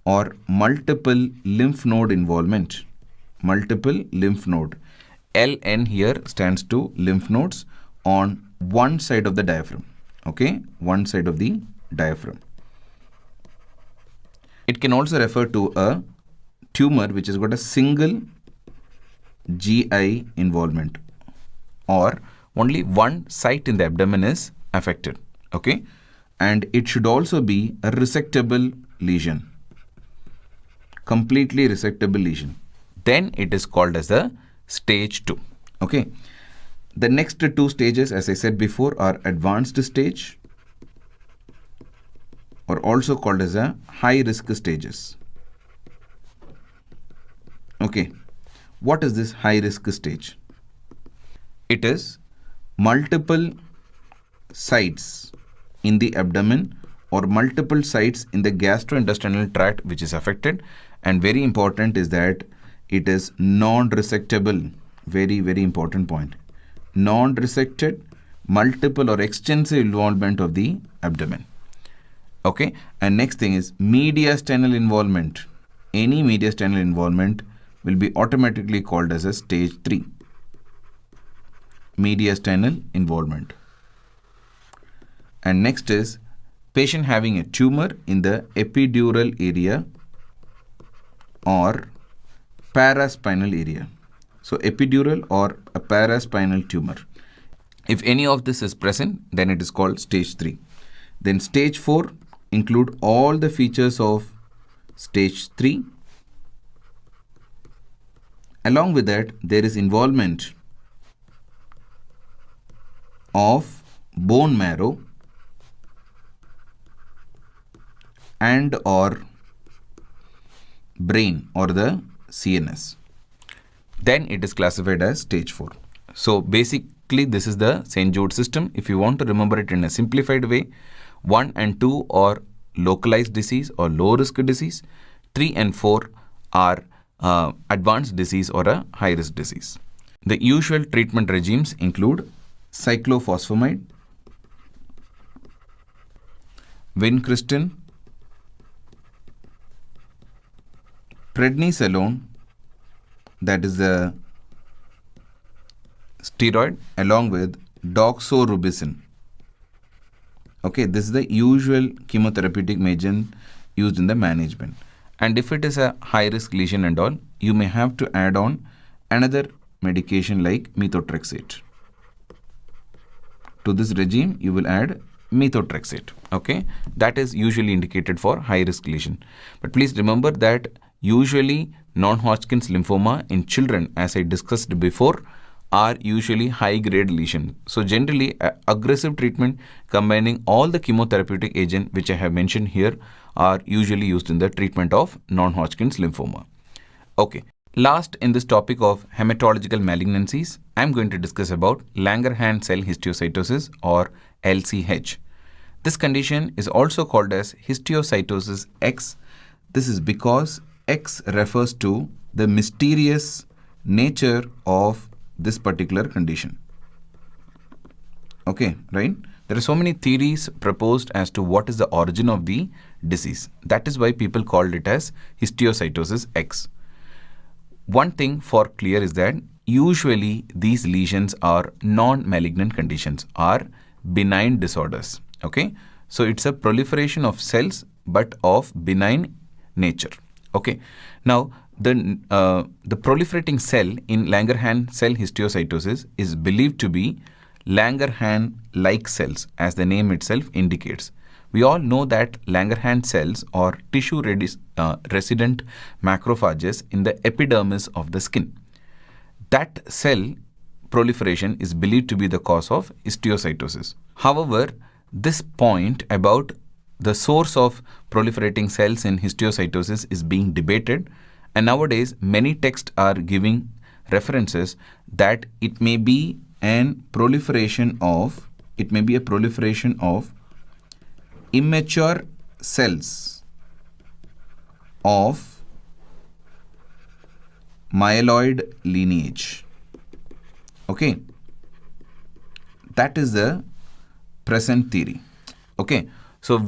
or multiple lymph node involvement. Multiple lymph node. LN here stands to lymph nodes on one side of the diaphragm. Okay, one side of the diaphragm. It can also refer to a tumor which has got a single GI involvement or only one site in the abdomen is affected. Okay, and it should also be a resectable lesion. Completely resectable lesion. Then it is called as the stage 2. Okay. The next 2 stages, as I said before, are advanced stage or also called as a high risk stages. Okay. What is this high risk stage? It is multiple sites in the abdomen or multiple sites in the gastrointestinal tract which is affected, and very important is that it is non-resectable. Very, very important point. Non-resected multiple or extensive involvement of the abdomen. Okay, and next thing is mediastinal involvement. Any mediastinal involvement will be automatically called as a stage 3. Mediastinal involvement. And next is patient having a tumor in the epidural area or paraspinal area. So epidural or a paraspinal tumor. If any of this is present, then it is called stage 3. Then stage 4 include all the features of stage 3. Along with that, there is involvement of bone marrow and or brain or the CNS. Then it is classified as stage 4. So basically this is the St. Jude system. If you want to remember it in a simplified way, 1 and 2 are localized disease or low risk disease. 3 and 4 are advanced disease or a high risk disease. The usual treatment regimes include cyclophosphamide, vincristine, prednisolone, that is the steroid, along with doxorubicin. Okay, this is the usual chemotherapeutic agent used in the management. And if it is a high risk lesion and all, you may have to add on another medication like methotrexate. To this regime, you will add methotrexate. Okay, that is usually indicated for high risk lesion. But please remember that usually non-Hodgkin's lymphoma in children, as I discussed before, are usually high grade lesion. So generally aggressive treatment combining all the chemotherapeutic agent which I have mentioned here are usually used in the treatment of non-Hodgkin's lymphoma. Okay, last in this topic of hematological malignancies, I am going to discuss about Langerhans cell histiocytosis or LCH. This condition is also called as histiocytosis X. This is because X refers to the mysterious nature of this particular condition. Okay, right? There are so many theories proposed as to what is the origin of the disease. That is why people called it as histiocytosis X. One thing for clear is that usually these lesions are non-malignant conditions, are benign disorders. Okay, so it's a proliferation of cells but of benign nature. Okay, now the proliferating cell in Langerhans cell histiocytosis is believed to be Langerhans-like cells, as the name itself indicates. We all know that Langerhans cells are tissue resident macrophages in the epidermis of the skin. That cell proliferation is believed to be the cause of histiocytosis. However, this point about the source of proliferating cells in histiocytosis is being debated, and nowadays many texts are giving references that it may be a proliferation of immature cells of myeloid lineage. Okay, that is the present theory. Okay, so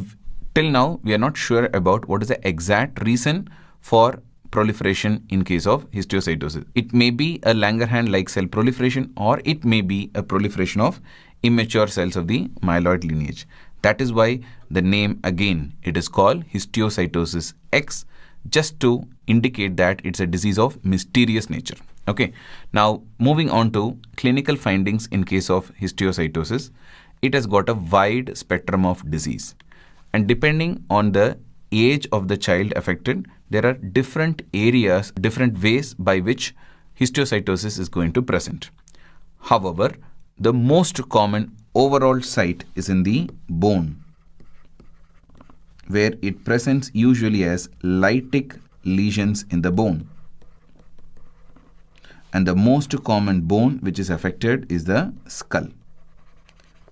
till now we are not sure about what is the exact reason for proliferation in case of histiocytosis. It may be a Langerhans-like cell proliferation, or it may be a proliferation of immature cells of the myeloid lineage. That is why the name, again, it is called histiocytosis X, just to indicate that it's a disease of mysterious nature. Okay, now moving on to clinical findings in case of histiocytosis. It has got a wide spectrum of disease, and depending on the age of the child affected, there are different areas, different ways by which histiocytosis is going to present. However, the most common overall site is in the bone, where it presents usually as lytic lesions in the bone. And the most common bone which is affected is the skull.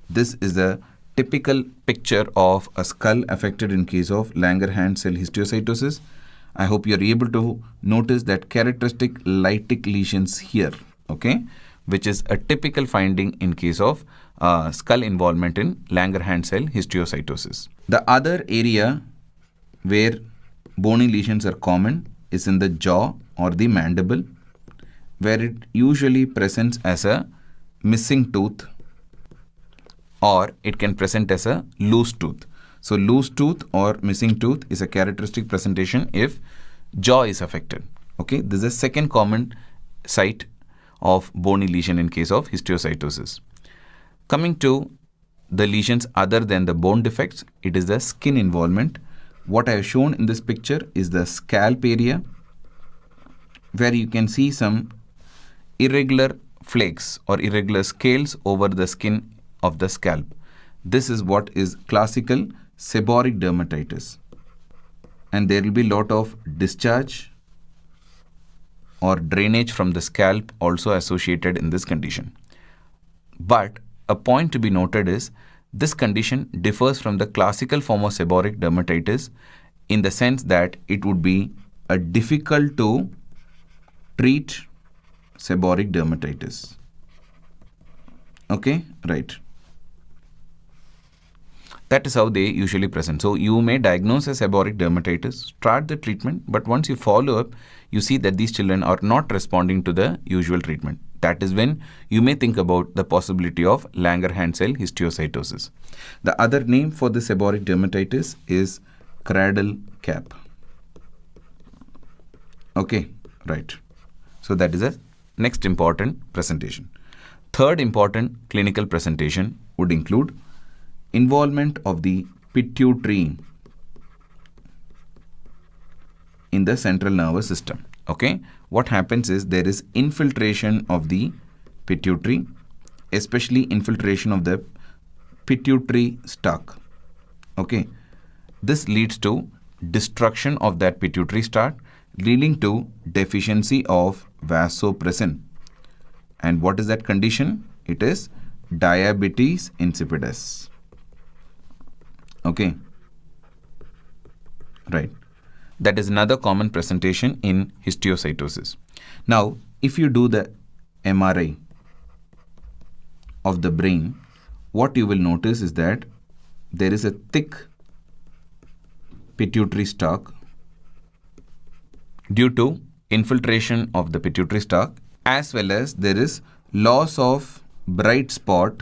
This is the typical picture of a skull affected in case of Langerhans cell histiocytosis. I hope you are able to notice that characteristic lytic lesions here, okay, which is a typical finding in case of skull involvement in Langerhans cell histiocytosis. The other area where bony lesions are common is in the jaw or the mandible, where it usually presents as a missing tooth, or it can present as a loose tooth. So loose tooth or missing tooth is a characteristic presentation if jaw is affected. Okay, this is a second common site of bony lesion in case of histiocytosis. Coming to the lesions other than the bone defects, it is the skin involvement. What I have shown in this picture is the scalp area, where you can see some irregular flakes or irregular scales over the skin of the scalp. This is what is classical seborrheic dermatitis, and there will be lot of discharge or drainage from the scalp also associated in this condition. But a point to be noted is this condition differs from the classical form of seborrheic dermatitis in the sense that it would be a difficult to treat seborrheic dermatitis. Okay, right. That is how they usually present. So you may diagnose a seborrheic dermatitis, start the treatment, but once you follow up, you see that these children are not responding to the usual treatment. That is when you may think about the possibility of Langerhans cell histiocytosis. The other name for the seborrheic dermatitis is cradle cap. Okay, right. So that is a next important presentation. Third important clinical presentation would include involvement of the pituitary in the central nervous system. Okay, what happens is there is infiltration of the pituitary, especially infiltration of the pituitary stalk. Okay, this leads to destruction of that pituitary stalk, leading to deficiency of vasopressin. And what is that condition? It is diabetes insipidus. Okay, right. That is another common presentation in histiocytosis. Now, if you do the MRI of the brain, what you will notice is that there is a thick pituitary stalk due to infiltration of the pituitary stalk, as well as there is loss of bright spot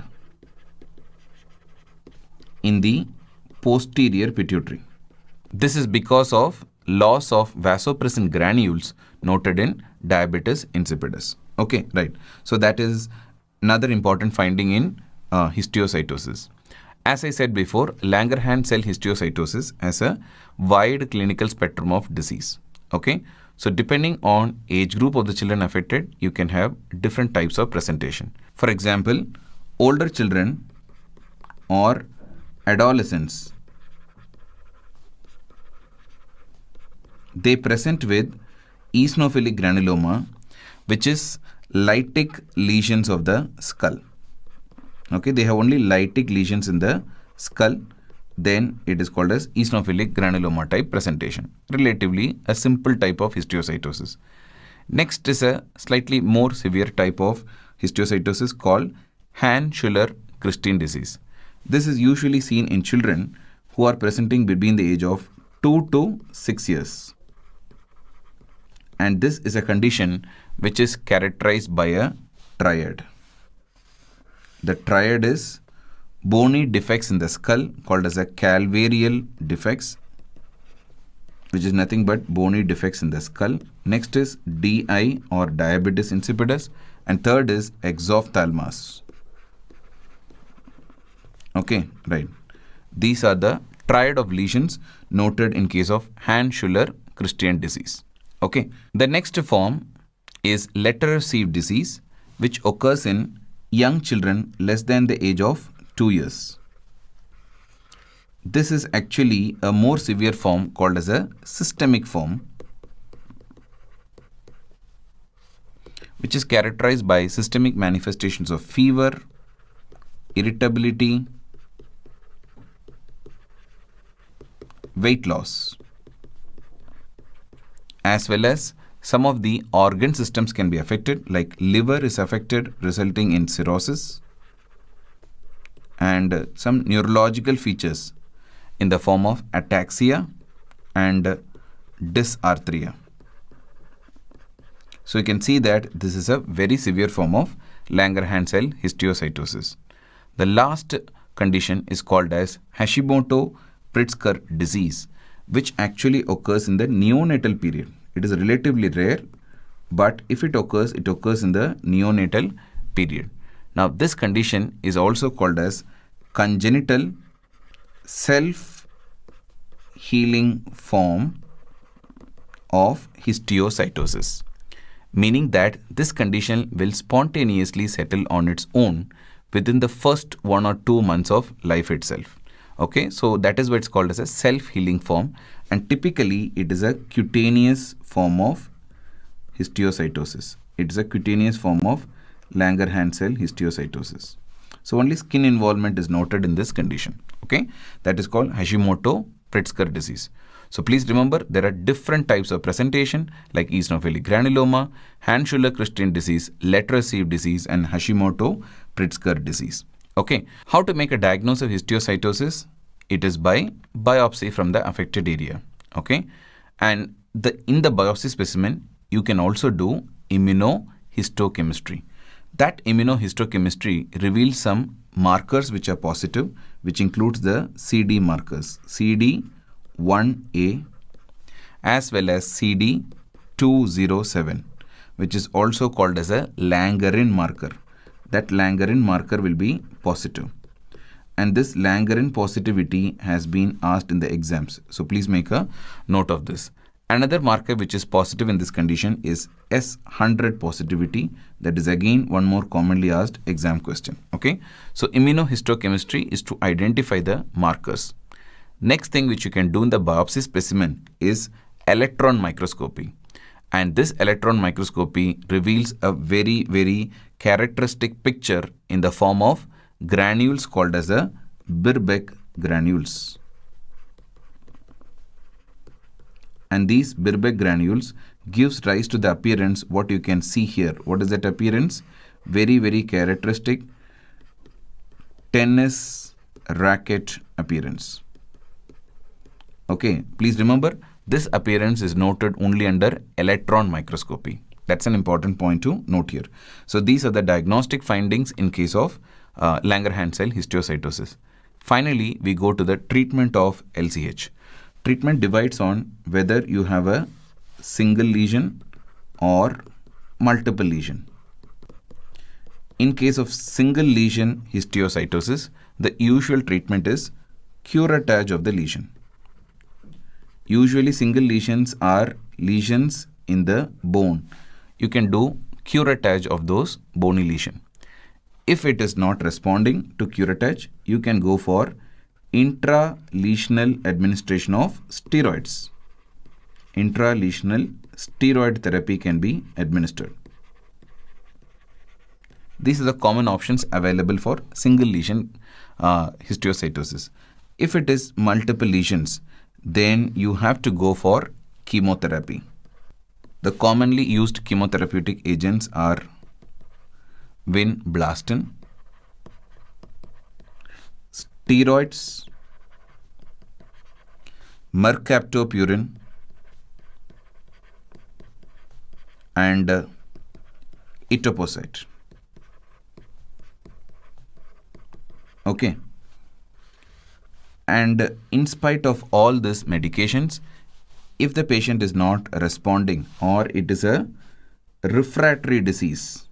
in the posterior pituitary. This is because of loss of vasopressin granules noted in diabetes insipidus. Okay, right. So that is another important finding in histiocytosis. As I said before, Langerhans cell histiocytosis has a wide clinical spectrum of disease. Okay, so depending on age group of the children affected, you can have different types of presentation. For example, older children or adolescents, they present with eosinophilic granuloma, which is lytic lesions of the skull. Okay, they have only lytic lesions in the skull. Then it is called as eosinophilic granuloma type presentation. Relatively a simple type of histiocytosis. Next is a slightly more severe type of histiocytosis called Haematological disease. This is usually seen in children who are presenting between the age of 2 to 6 years. And this is a condition which is characterized by a triad. The triad is bony defects in the skull called as a calvarial defects, which is nothing but bony defects in the skull. Next is DI or diabetes insipidus, and third is exophthalmos. Okay, right. These are the triad of lesions noted in case of Haematological disease. Okay, the next form is letter sieve disease, which occurs in young children less than the age of 2 years. This is actually a more severe form called as a systemic form, which is characterized by systemic manifestations of fever, irritability, weight loss, as well as some of the organ systems can be affected, like liver is affected, resulting in cirrhosis. and some neurological features in the form of ataxia and dysarthria. So you can see that this is a very severe form of Langerhans cell histiocytosis. The last condition is called as Hashimoto-Pritzker disease, which actually occurs in the neonatal period. It is relatively rare, but if it occurs in the neonatal period. Now this condition is also called as congenital self-healing form of histiocytosis, meaning that this condition will spontaneously settle on its own within the first 1 or 2 months of life itself. Okay, so that is what it's called as a self-healing form, and typically it is a cutaneous form of histiocytosis. It is a cutaneous form of Langerhans cell histiocytosis. So only skin involvement is noted in this condition. Okay, that is called Hashimoto-Pritzker disease. So please remember, there are different types of presentation like eosinophilic granuloma, Hand-Schüller-Christian disease, letter-received disease, and Hashimoto-Pritzker disease. Okay, how to make a diagnosis of histiocytosis? It is by biopsy from the affected area. Okay, and in the biopsy specimen, you can also do immunohistochemistry. That immunohistochemistry reveals some markers which are positive, which includes the CD markers, CD1A as well as CD207, which is also called as a Langerin marker. That Langerin marker will be positive. And this Langerin positivity has been asked in the exams. So please make a note of this. Another marker which is positive in this condition is S100 positivity. That is again one more commonly asked exam question. Okay, so immunohistochemistry is to identify the markers. Next thing which you can do in the biopsy specimen is electron microscopy. And this electron microscopy reveals a very, very characteristic picture in the form of granules called as the Birbeck granules. And these Birbeck granules gives rise to the appearance what you can see here. What is that appearance? Very, very characteristic tennis racket appearance. Okay, please remember, this appearance is noted only under electron microscopy. That's an important point to note here. So these are the diagnostic findings in case of Langerhans cell histiocytosis. Finally, we go to the treatment of LCH. Treatment divides on whether you have a single lesion or multiple lesion. In case of single lesion histiocytosis, the usual treatment is curettage of the lesion. Usually single lesions are lesions in the bone. You can do curettage of those bony lesion. If it is not responding to curettage, you can go for intralesional administration of steroids. Intralesional steroid therapy can be administered. These are the common options available for single lesion histiocytosis. If it is multiple lesions, then you have to go for chemotherapy. The commonly used chemotherapeutic agents are vinblastine, steroids, mercaptopurine, and etoposide. Okay. And in spite of all these medications, if the patient is not responding or it is a refractory disease,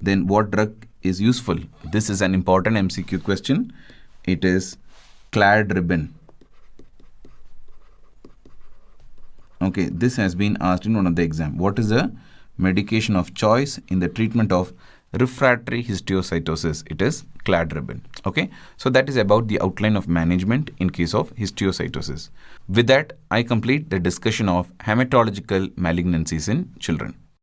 then what drug is useful? This is an important MCQ question. It is cladribine. Okay, this has been asked in one of the exam. What is the medication of choice in the treatment of refractory histiocytosis? It is cladribine. Okay, so that is about the outline of management in case of histiocytosis. With that, I complete the discussion of hematological malignancies in children.